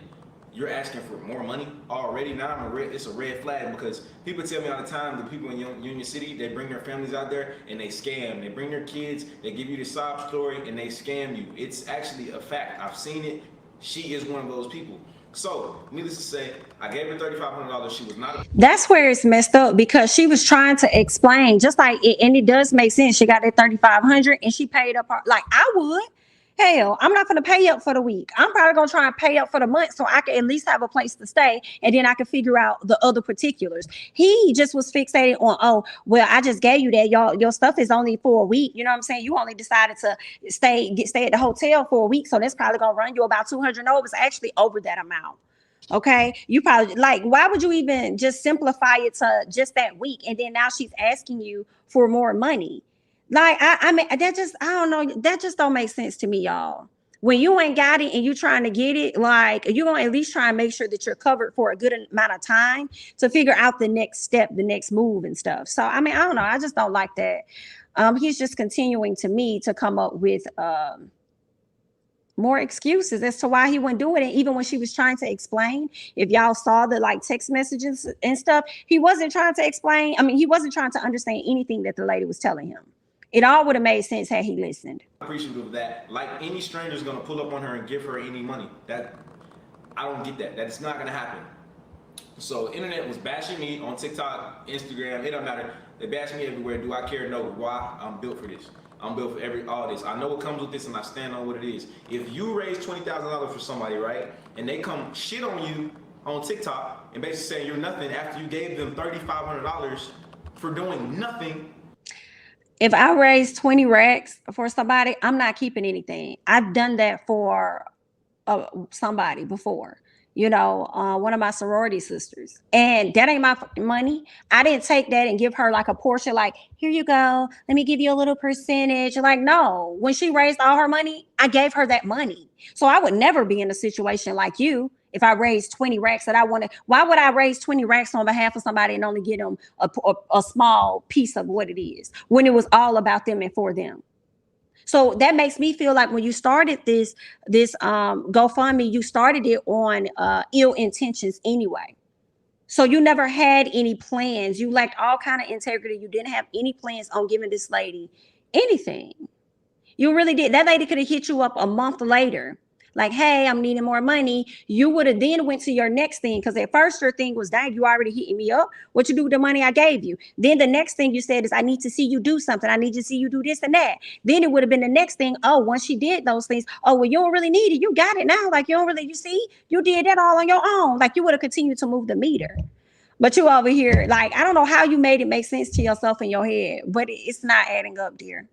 [SPEAKER 3] you're asking for more money already. Now it's a red flag because people tell me all the time, the people in Union City, they bring their families out there and they scam. They bring their kids, they give you the sob story and they scam you. It's actually a fact. I've seen it. She is one of those people. So, needless to say, I gave her $3,500. She was not.
[SPEAKER 1] That's where it's messed up because she was trying to explain, just like it, and it does make sense. She got that 3,500 and she paid up her, like I would. Hell, I'm not gonna pay up for the week. I'm probably gonna try and pay up for the month so I can at least have a place to stay, and then I can figure out the other particulars. He just was fixated on, oh, well, I just gave you that. Your stuff is only for a week. You know what I'm saying? You only decided to stay at the hotel for a week, so that's probably gonna run you about 200. No, it was actually over that amount. Okay, you probably like, why would you even just simplify it to just that week? And then now she's asking you for more money. Like, I mean, that just, I don't know, that just don't make sense to me, y'all. When you ain't got it and you trying to get it, like, you're gonna at least try and make sure that you're covered for a good amount of time to figure out the next step, the next move and stuff. So, I mean, I don't know, I just don't like that. He's just continuing to me to come up with more excuses as to why he wouldn't do it. And even when she was trying to explain, if y'all saw the like text messages and stuff, he wasn't trying to explain. I mean, he wasn't trying to understand anything that the lady was telling him. It all would have made sense had he listened.
[SPEAKER 3] Appreciative of that. Like, any stranger's gonna pull up on her and give her any money. That, I don't get that. That's not gonna happen. So internet was bashing me on TikTok, Instagram, it don't matter. They bash me everywhere. Do I care? No. Why? I'm built for this. I'm built for all this. I know what comes with this and I stand on what it is. If you raise $20,000 for somebody, right, and they come shit on you on TikTok and basically saying you're nothing after you gave them $3,500 for doing nothing.
[SPEAKER 1] If I raise 20 racks for somebody, I'm not keeping anything. I've done that for somebody before. You know, one of my sorority sisters, and that ain't my money. I didn't take that and give her like a portion, like, here you go, let me give you a little percentage. Like, no, when she raised all her money, I gave her that money. So I would never be in a situation like you. If I raised 20 racks that I wanted, why would I raise 20 racks on behalf of somebody and only give them a small piece of what it is when it was all about them and for them? So that makes me feel like when you started this GoFundMe, you started it on ill intentions anyway. So you never had any plans. You lacked all kind of integrity. You didn't have any plans on giving this lady anything. You really did. That lady could have hit you up a month later. Like, hey, I'm needing more money. You would have then went to your next thing, because at first your thing was, dang, you already hitting me up. What you do with the money I gave you? Then the next thing you said is, I need to see you do something. I need to see you do this and that. Then it would have been the next thing. Oh, once she did those things, oh, well, you don't really need it. You got it now. Like, you don't really, you see, you did that all on your own. Like, you would have continued to move the meter. But you over here, like, I don't know how you made it make sense to yourself in your head, but it's not adding up, dear.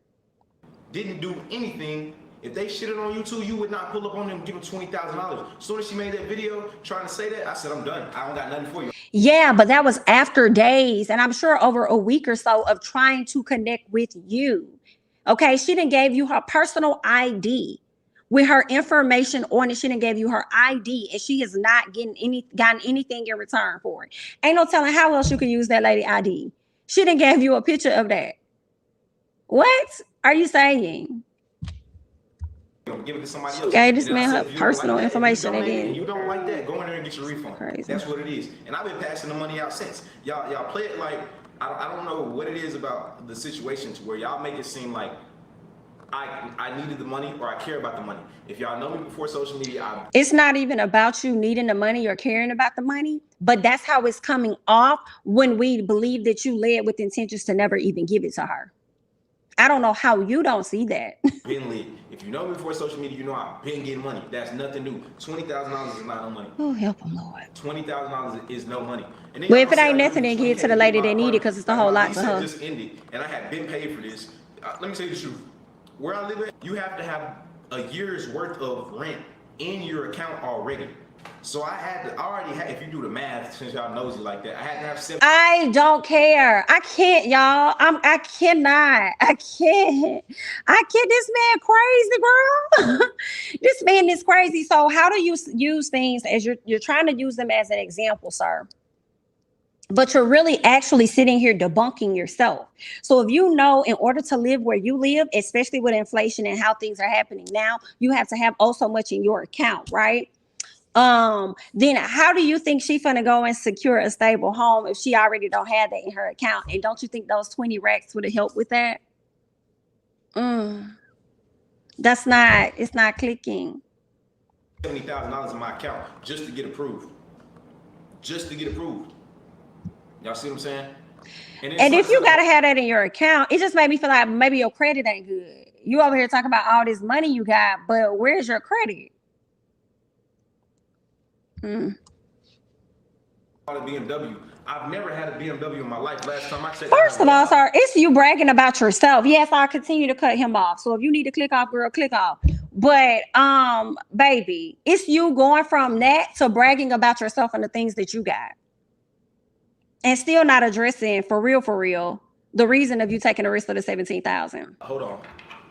[SPEAKER 3] Didn't do anything. If they shitted on you too, you would not pull up on them and give them $20,000. As soon as she made that video trying to say that, I said, I'm done. I don't got nothing for you.
[SPEAKER 1] Yeah, but that was after days, and I'm sure over a week or so of trying to connect with you. Okay, she didn't gave you her personal ID with her information on it. She didn't gave you her ID, and she has not gotten anything in return for it. Ain't no telling how else you can use that lady ID. She didn't give you a picture of that. What are you saying?
[SPEAKER 3] Give it to somebody else.
[SPEAKER 1] Okay, this man her personal information again.
[SPEAKER 3] You don't like that, go in there and get your refund.
[SPEAKER 1] Crazy.
[SPEAKER 3] That's what it is. And I've been passing the money out since. Y'all play it like, I don't know what it is about the situation to where y'all make it seem like I needed the money or I care about the money. If y'all know me before social media,
[SPEAKER 1] it's not even about you needing the money or caring about the money, but that's how it's coming off when we believe that you led with intentions to never even give it to her. I don't know how you don't see that.
[SPEAKER 3] Been lit. If you know me before social media, you know I've been getting money. That's nothing new. $20,000 is not no money.
[SPEAKER 1] Oh, help him, Lord.
[SPEAKER 3] $20,000 is no money. And
[SPEAKER 1] well, if it ain't nothing, then give it to the lady that need it, because it's a whole lot to her.
[SPEAKER 3] Just ended, and I had been paid for this. Let me tell you the truth. Where I live at, you have to have a year's worth of rent in your account already. So I already had, if you do the math, since y'all nosy like that, I had to have 7.
[SPEAKER 1] I don't care. I can't, y'all. I cannot. I can't. This man crazy, girl. This man is crazy. So how do you use things as you're trying to use them as an example, sir? But you're really actually sitting here debunking yourself. So if you know, in order to live where you live, especially with inflation and how things are happening now, you have to have oh so much in your account, right? Then how do you think she's gonna go and secure a stable home if she already don't have that in her account? And don't you think those 20 racks would have helped with that? It's not clicking.
[SPEAKER 3] $70,000 in my account just to get approved. Just to get approved. Y'all see what I'm saying?
[SPEAKER 1] And if you gotta have that in your account, it just made me feel like maybe your credit ain't good. You over here talking about all this money you got, but where's your credit?
[SPEAKER 3] A BMW. I've never had a BMW in my life. Last time I checked.
[SPEAKER 1] First of all, sir, it's you bragging about yourself. Yes, I'll continue to cut him off. So if you need to click off, girl, click off. But baby, it's you going from that to bragging about yourself and the things that you got. And still not addressing for real, the reason of you taking the risk of the 17,000.
[SPEAKER 3] Hold on.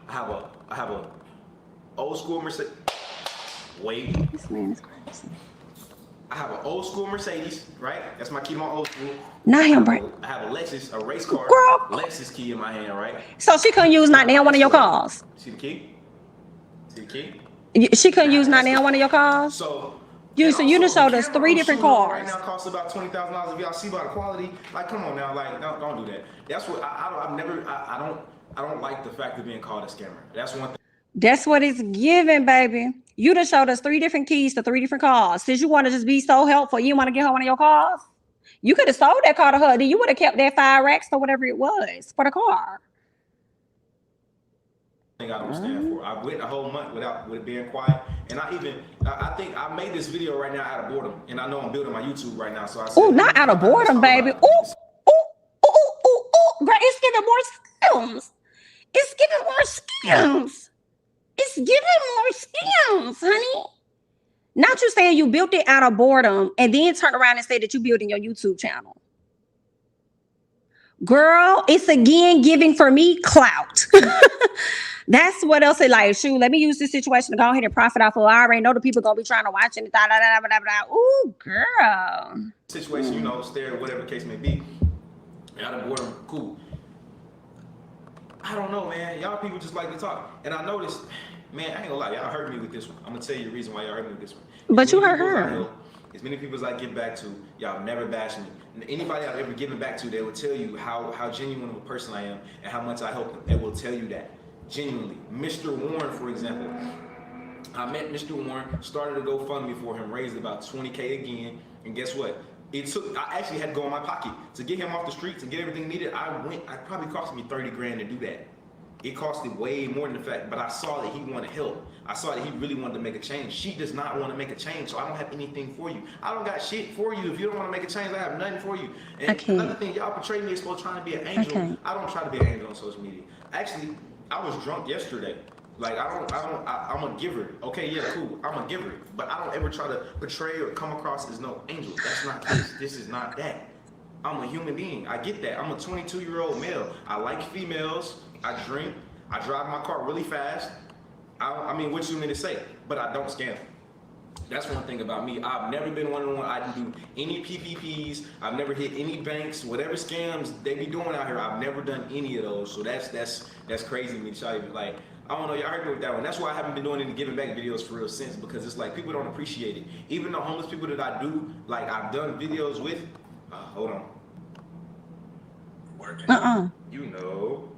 [SPEAKER 3] I have a old school Mercedes. Wait.
[SPEAKER 1] This man is crazy.
[SPEAKER 3] I have an old school Mercedes, right? That's my key to my old school.
[SPEAKER 1] Not him,
[SPEAKER 3] I have a Lexus, a race car,
[SPEAKER 1] girl.
[SPEAKER 3] Lexus key in my hand, right?
[SPEAKER 1] So she couldn't use not now one of your cars.
[SPEAKER 3] See the key? See the key?
[SPEAKER 1] She couldn't use not now one of your cars.
[SPEAKER 3] So
[SPEAKER 1] you done showed us 3 different cars.
[SPEAKER 3] Right now costs about $20,000. If y'all see about the quality, like come on now, like don't do that. That's what I don't like the fact of being called a scammer. That's one thing.
[SPEAKER 1] That's what it's giving, baby. You done showed us 3 different keys to 3 different cars. Since you want to just be so helpful, you want to get her one of your cars? You could have sold that car to her. Then you would have kept that 5 racks or whatever it was for the car.
[SPEAKER 3] I don't stand for. I went a whole month with being quiet, and I think I made this video right now out of boredom, and I know I'm building my YouTube right now, so I said,
[SPEAKER 1] not out of boredom, baby. Ooh, girl, it's giving more skills. It's giving more skills. It's giving more skills, honey. Not you saying you built it out of boredom and then turn around and say that you building your YouTube channel. Girl, it's again giving for me clout. That's what else it like. Shoot, let me use this situation to go ahead and profit off of. I already know the people gonna be trying to watch it. Ooh, girl.
[SPEAKER 3] Situation, you know, stare, whatever the case may be. Out of boredom, cool. I don't know, man. Y'all people just like to talk. And I noticed, man, I ain't gonna lie, y'all hurt me with this one. I'm gonna tell you the reason why y'all hurt me with this one.
[SPEAKER 1] But you hurt her.
[SPEAKER 3] As many people as I give back to, y'all never bash me. Anybody I've ever given back to, they will tell you how genuine of a person I am and how much I help them. They will tell you that. Genuinely. Mr. Warren, for example. I met Mr. Warren, started a GoFundMe for him, raised about 20K again, and guess what? I actually had to go in my pocket to get him off the street, to get everything needed. It probably cost me 30 grand to do that. It costed way more than the fact, but I saw that he wanted help. I saw that he really wanted to make a change. She does not want to make a change, so I don't have anything for you. I don't got shit for you. If you don't want to make a change, I have nothing for you. And another thing, y'all portray me as supposed to trying to be an angel. Okay. I don't try to be an angel on social media. Actually, I was drunk yesterday. Like I'm a giver. Okay, yeah, cool. I'm a giver, but I don't ever try to portray or come across as no angel. That's not this. This is not that. I'm a human being. I get that. I'm a 22-year-old male. I like females. I drink. I drive my car really fast. I mean, what you mean to say? But I don't scam. That's one thing about me. I've never been one of the ones. I didn't do any PPPs. I've never hit any banks. Whatever scams they be doing out here, I've never done any of those. So that's crazy to me. Like, I don't know, y'all heard me with that one. That's why I haven't been doing any giving back videos for real since, because it's like people don't appreciate it. Even the homeless people that I do, like I've done videos with. Hold on. Working. You know.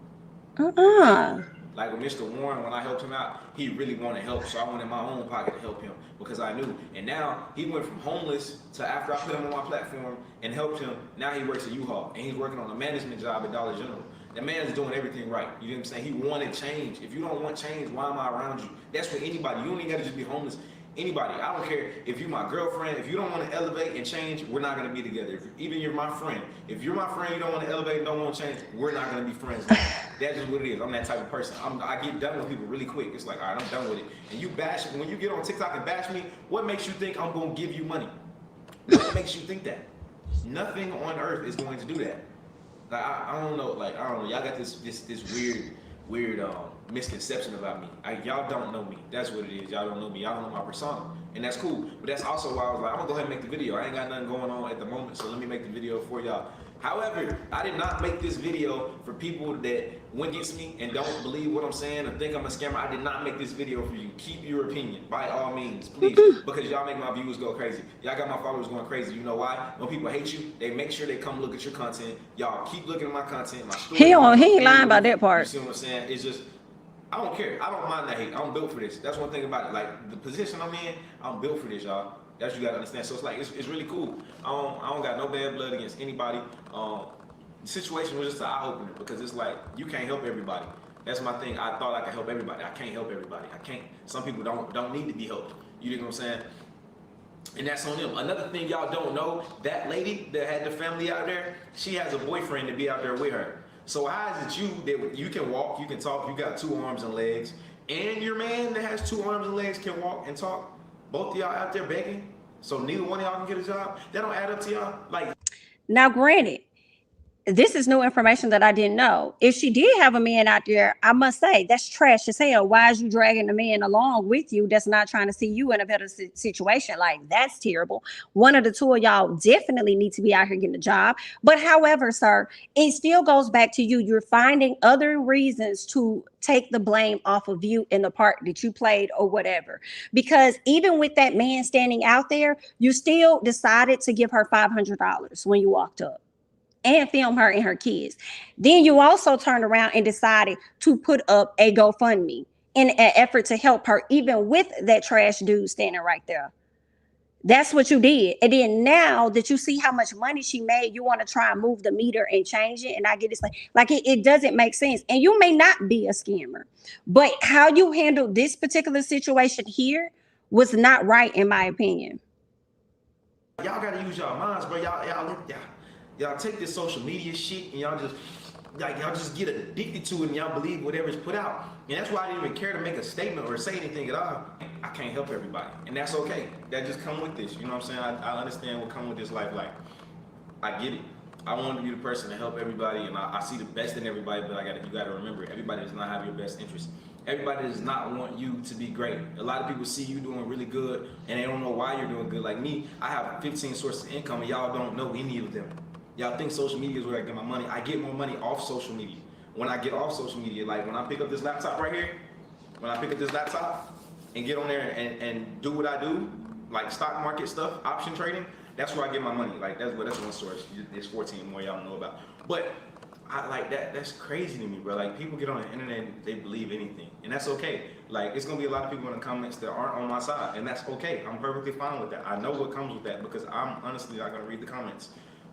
[SPEAKER 3] Like with Mr. Warren, when I helped him out, he really wanted help. So I went in my own pocket to help him because I knew. And now he went from homeless to, after I put him on my platform and helped him, now he works at U-Haul and he's working on a management job at Dollar General. That man's doing everything right. You know what I'm saying? He wanted change. If you don't want change, why am I around you? That's for anybody. You don't even gotta just be homeless. Anybody. I don't care if you're my girlfriend. If you don't want to elevate and change, we're not going to be together. Even you're my friend. If you're my friend, you don't want to elevate and don't want to change, we're not going to be friends. That's just what it is. I'm that type of person. I get done with people really quick. It's like, all right, I'm done with it. And you bash, when you get on TikTok and bash me, what makes you think I'm going to give you money? What makes you think that? Nothing on earth is going to do that. Like, I don't know. Like, I don't know. Y'all got this weird misconception about me. Y'all don't know me. That's what it is. Y'all don't know me. Y'all don't know my persona. And that's cool. But that's also why I was like, I'm gonna go ahead and make the video. I ain't got nothing going on at the moment, so let me make the video for y'all. However, I did not make this video for people that went against me and don't believe what I'm saying or think I'm a scammer. I did not make this video for you. Keep your opinion, by all means, please, because y'all make my viewers go crazy. Y'all got my followers going crazy. You know why? When people hate you, they make sure they come look at your content. Y'all keep looking at my content, my story.
[SPEAKER 1] He ain't lying about that part.
[SPEAKER 3] You see what I'm saying? It's just, I don't care. I don't mind that hate. I'm built for this. That's one thing about it. Like the position I'm in, I'm built for this, y'all. That's what you gotta understand. So it's like it's really cool. I don't got no bad blood against anybody. The situation was just an eye opener because it's like you can't help everybody. That's my thing. I thought I could help everybody. I can't help everybody. I can't. Some people don't need to be helped. You know what I'm saying? And that's on them. Another thing y'all don't know, that lady that had the family out there, she has a boyfriend to be out there with her. So how is it that you can walk, you can talk, you got 2 arms and legs, and your man that has 2 arms and legs can walk and talk? Both of y'all out there begging, so neither one of y'all can get a job? That don't add up to y'all? Like,
[SPEAKER 1] Now, granted, this is new information that I didn't know. If she did have a man out there, I must say that's trash as hell. Why is you dragging a man along with you that's not trying to see you in a better situation? Like, that's terrible. One of the 2 of y'all definitely need to be out here getting a job. But however, sir, it still goes back to you. You're finding other reasons to take the blame off of you in the part that you played or whatever. Because even with that man standing out there, you still decided to give her $500 when you walked up and film her and her kids. Then you also turned around and decided to put up a GoFundMe in an effort to help her, even with that trash dude standing right there. That's what you did. And then now that you see how much money she made, you want to try and move the meter and change it. And I get this, like it doesn't make sense. And you may not be a scammer, but how you handled this particular situation here was not right, in my opinion.
[SPEAKER 3] y'all gotta use y'all minds, bro. Y'all take this social media shit and y'all just get addicted to it and y'all believe whatever's put out. And that's why I didn't even care to make a statement or say anything at all. I can't help everybody. And that's okay. That just come with this. You know what I'm saying? I understand what come with this life. Like, I get it. I want to be the person to help everybody, and I see the best in everybody, but you gotta remember, everybody does not have your best interest. Everybody does not want you to be great. A lot of people see you doing really good and they don't know why you're doing good. Like me, I have 15 sources of income and y'all don't know any of them. Y'all think social media is where I get my money. I get more money off social media. When I get off social media, like when I pick up this laptop right here, when I pick up this laptop and get on there and do what I do, like stock market stuff, option trading, that's where I get my money. Like that's one source. There's 14 more y'all know about. But I like that. That's crazy to me, bro. Like people get on the internet and they believe anything, and that's okay. Like it's gonna be a lot of people in the comments that aren't on my side, and that's okay. I'm perfectly fine with that. I know what comes with that because I'm honestly not gonna read the comments.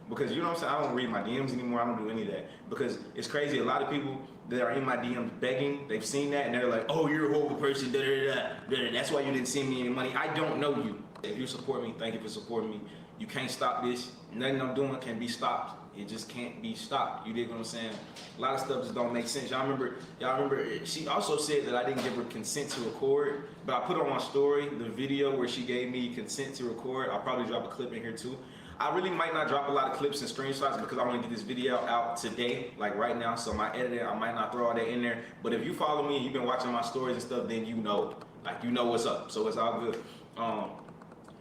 [SPEAKER 3] Because you know what I'm saying, I don't read my DMs anymore. I don't do any of that because it's crazy. A lot of people that are in my DMs begging, they've seen that and they're like, "Oh, you're a horrible person." Da, da, da, da. That's why you didn't send me any money. I don't know you. If you support me, thank you for supporting me. You can't stop this. Nothing I'm doing can be stopped. It just can't be stopped. You dig what I'm saying? A lot of stuff just don't make sense. Y'all remember? She also said that I didn't give her consent to record, but I put on my story the video where she gave me consent to record. I'll probably drop a clip in here too. I really might not drop a lot of clips and screenshots because I want to get this video out today, like right now. So my editor, I might not throw all that in there. But if you follow me and you've been watching my stories and stuff, then you know what's up. So it's all good.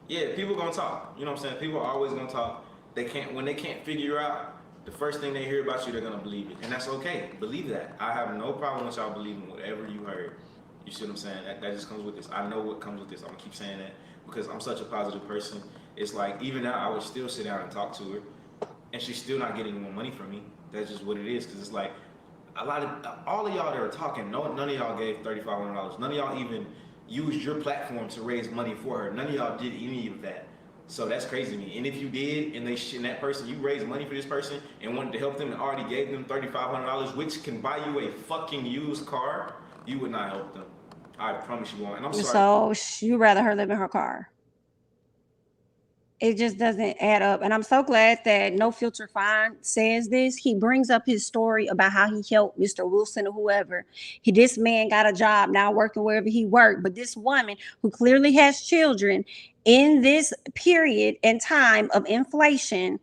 [SPEAKER 3] Yeah, people gonna talk. You know what I'm saying? People are always gonna talk. When they can't figure out the first thing they hear about you, they're gonna believe it, and that's okay. Believe that. I have no problem with y'all believing whatever you heard. You see what I'm saying? That just comes with this. I know what comes with this. I'm gonna keep saying that because I'm such a positive person. It's like even now I would still sit down and talk to her, and she's still not getting more money from me. That's just what it is. Because it's like all of y'all that are talking, none of y'all gave $3,500. None of y'all even used your platform to raise money for her. None of y'all did any of that. So that's crazy to me. And if you did, and that person, you raised money for this person and wanted to help them and already gave them $3,500, which can buy you a fucking used car, you would not help them. I promise you won't. And I'm sorry.
[SPEAKER 1] So you rather her live in her car? It just doesn't add up. And I'm so glad that No Filter Fine says this. He brings up his story about how he helped Mr. Wilson or whoever. This man got a job now working wherever he worked. But this woman who clearly has children in this period and time of inflation,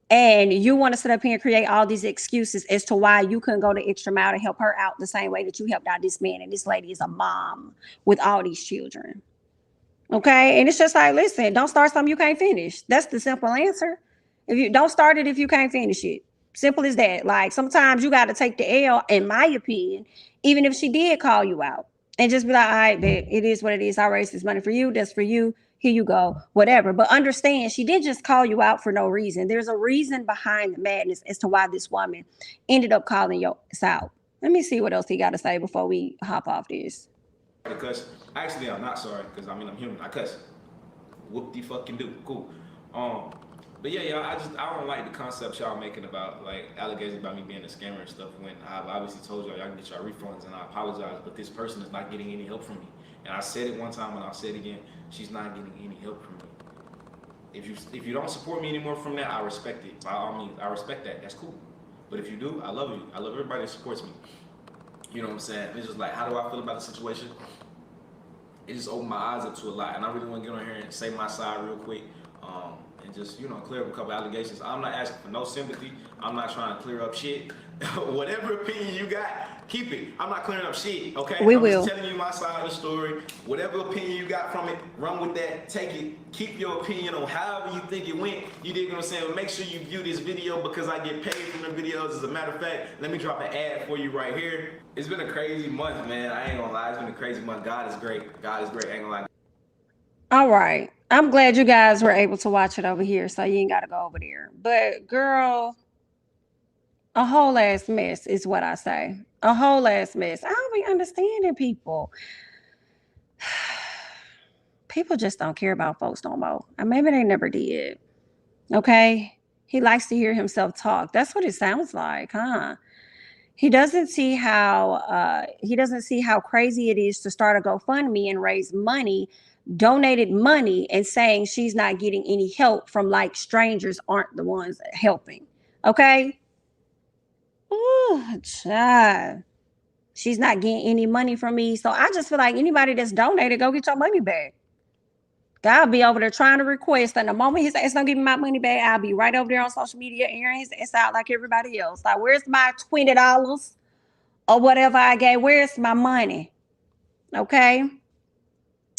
[SPEAKER 1] and you want to sit up here and create all these excuses as to why you couldn't go the extra mile to help her out the same way that you helped out this man. And this lady is a mom with all these children. Okay. And it's just like, listen, don't start something you can't finish. That's the simple answer. If you don't start it if you can't finish it. Simple as that. Like sometimes you got to take the L, in my opinion, even if she did call you out, and just be like, all right, babe, it is what it is. I raised this money for you. That's for you. Here you go. Whatever. But understand, she didn't just call you out for no reason. There's a reason behind the madness as to why this woman ended up calling you out. Let me see what else he got to say before we hop off this.
[SPEAKER 3] Because actually, I'm not sorry, because I mean I'm human. I cuss. Whoop the fucking do. Cool. But yeah, I don't like the concept y'all making about like allegations about me being a scammer and stuff. When I've obviously told y'all can get y'all refunds, and I apologize, but this person is not getting any help from me. And I said it one time, and I'll say it again. She's not getting any help from me. If you don't support me anymore from that, I respect it. By all means, I respect that. That's cool. But if you do, I love you. I love everybody that supports me. You know what I'm saying? It's just like, how do I feel about the situation? It just opened my eyes up to a lot, and I really want to get on here and say my side real quick, and just, you know, clear up a couple allegations. I'm not asking for no sympathy. I'm not trying to clear up shit. Whatever opinion you got, keep it. I'm not clearing up shit, okay? I'm just telling you my side of the story. Whatever opinion you got from it, run with that, take it. Keep your opinion on however you think it went. You dig what I'm saying? But make sure you view this video because I get paid from the videos. As a matter of fact, let me drop an ad for you right here. It's been a crazy month, man. I ain't gonna lie. It's been a crazy month. God is great. God is great. I ain't gonna lie.
[SPEAKER 1] All right. I'm glad you guys were able to watch it over here, so you ain't got to go over there. But girl, a whole ass mess is what I say. A whole ass mess. I don't be understanding people. People just don't care about folks no more. And maybe they never did. Okay? He likes to hear himself talk. That's what it sounds like, huh? He doesn't see how crazy it is to start a GoFundMe and raise money, donated money, and saying she's not getting any help from like strangers aren't the ones helping. Okay? Ooh, child. She's not getting any money from me. So I just feel like anybody that's donated, go get your money back. I'll be over there trying to request, and the moment his ass don't give me my money back, I'll be right over there on social media airing his ass out like everybody else. Like, where's my $20 or whatever I gave? Where's my money? Okay.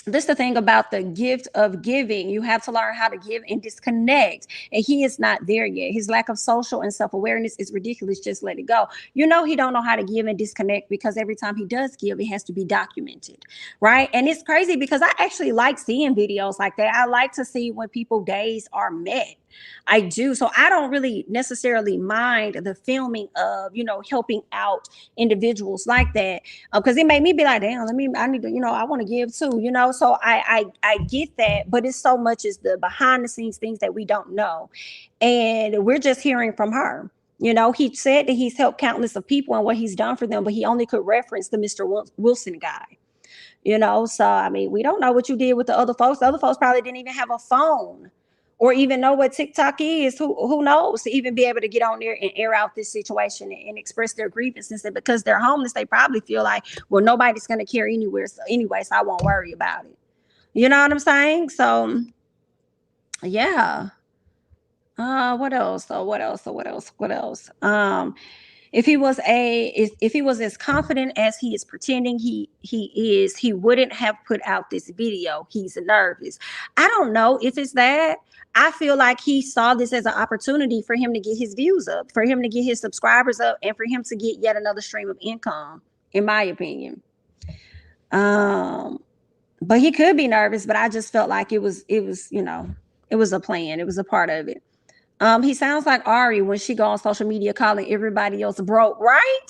[SPEAKER 1] This is the thing about the gift of giving. You have to learn how to give and disconnect. And he is not there yet. His lack of social and self-awareness is ridiculous. Just let it go. You know, he don't know how to give and disconnect because every time he does give, it has to be documented, right? And it's crazy because I actually like seeing videos like that. I like to see when people's days are met. I do. So I don't really necessarily mind the filming of, you know, helping out individuals like that. Because it made me be like, damn, I need to, you know, I want to give too, you know. So I get that, but it's so much as the behind the scenes things that we don't know. And we're just hearing from her. You know, he said that he's helped countless of people and what he's done for them, but he only could reference the Mr. Wilson guy. You know, so I mean, we don't know what you did with the other folks. The other folks probably didn't even have a phone or even know what TikTok is. Who knows, to even be able to get on there and air out this situation and express their grievances. And because they're homeless, they probably feel like, well, nobody's going to care anywhere. So anyway, so I won't worry about it. You know what I'm saying? So yeah. What else? If he was as confident as he is pretending he is, he wouldn't have put out this video. He's nervous. I don't know if it's that. I feel like he saw this as an opportunity for him to get his views up, for him to get his subscribers up, and for him to get yet another stream of income, in my opinion. But he could be nervous, but I just felt like it was, you know, it was a plan. It was a part of it. He sounds like Ari when she go on social media calling everybody else broke, right?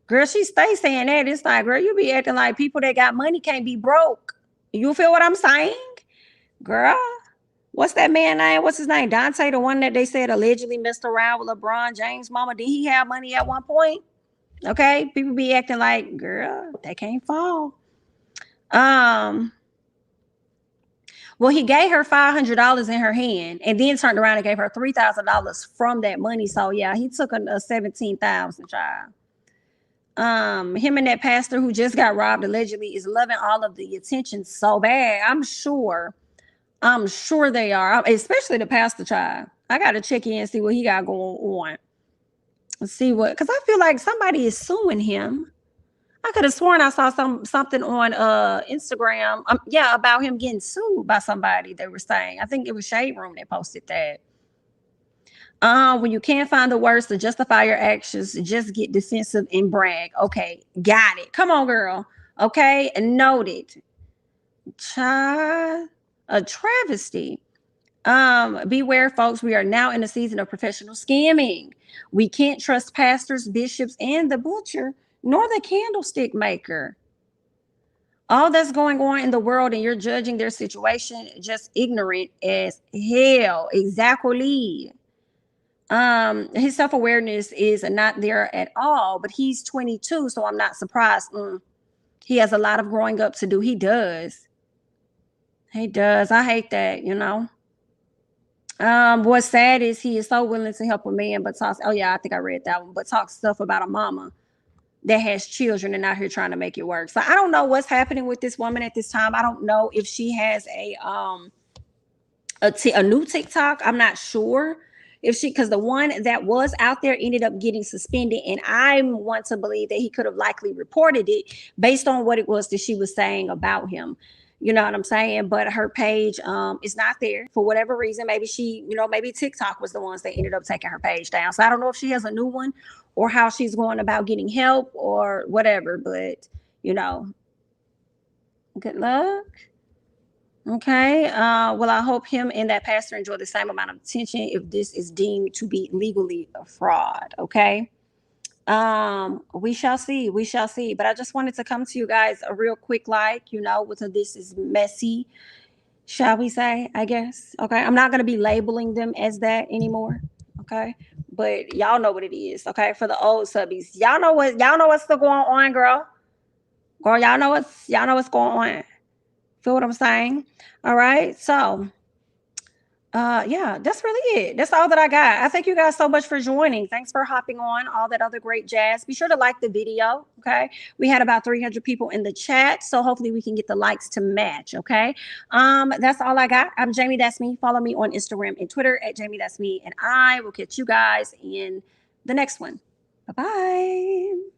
[SPEAKER 1] Girl, she stays saying that. It's like, girl, you be acting like people that got money can't be broke. You feel what I'm saying? Girl, what's that man name? What's his name? Dante, the one that they said allegedly messed around with LeBron James' mama. Did he have money at one point? Okay, people be acting like, girl, they can't fall. Well, he gave her $500 in her hand and then turned around and gave her $3,000 from that money. So yeah, he took a $17,000 child. Him and that pastor who just got robbed allegedly is loving all of the attention so bad. I'm sure they are, especially the pastor child. I got to check in and see what he got going on. Let's see what, because I feel like somebody is suing him. I could have sworn I saw something on Instagram, about him getting sued by somebody. They were saying, I think it was Shade Room that posted that. When you can't find the words to justify your actions, just get defensive and brag. Okay, got it. Come on, girl. Okay, noted. Child, a travesty. Beware, folks. We are now in a season of professional scamming. We can't trust pastors, bishops, and the butcher. nor the candlestick maker. All that's going on in the world and you're judging their situation just ignorant as hell. Exactly. His self-awareness is not there at all, but he's 22, so I'm not surprised. He has a lot of growing up to do. He does. I hate that, you know. What's sad is he is so willing to help a man, but talks, oh yeah, I think I read that one, but talks stuff about a mama that has children and out here trying to make it work. So I don't know what's happening with this woman at this time. I don't know if she has a new TikTok. I'm not sure if she, because the one that was out there ended up getting suspended, and I want to believe that he could have likely reported it based on what it was that she was saying about him. You know what I'm saying? But her page is not there for whatever reason. Maybe she, you know, maybe TikTok was the ones that ended up taking her page down. So I don't know if she has a new one or how she's going about getting help or whatever. But, you know, good luck. Okay. Well, I hope him and that pastor enjoy the same amount of attention if this is deemed to be legally a fraud. Okay. We shall see. We shall see. But I just wanted to come to you guys a real quick, like, you know, with this is messy, shall we say, I guess. Okay. I'm not going to be labeling them as that anymore. Okay. But y'all know what it is. Okay. For the old subbies, y'all know what's still going on, girl. Girl, y'all know what's going on. Feel what I'm saying? All right. So yeah, that's really it. That's all that I got. I thank you guys so much for joining. Thanks for hopping on, all that other great jazz. Be sure to like the video. Okay. We had about 300 people in the chat, so hopefully we can get the likes to match. Okay. That's all I got. I'm Jamithatsme. Follow me on Instagram and Twitter at Jamithatsme, and I will catch you guys in the next one. Bye-bye.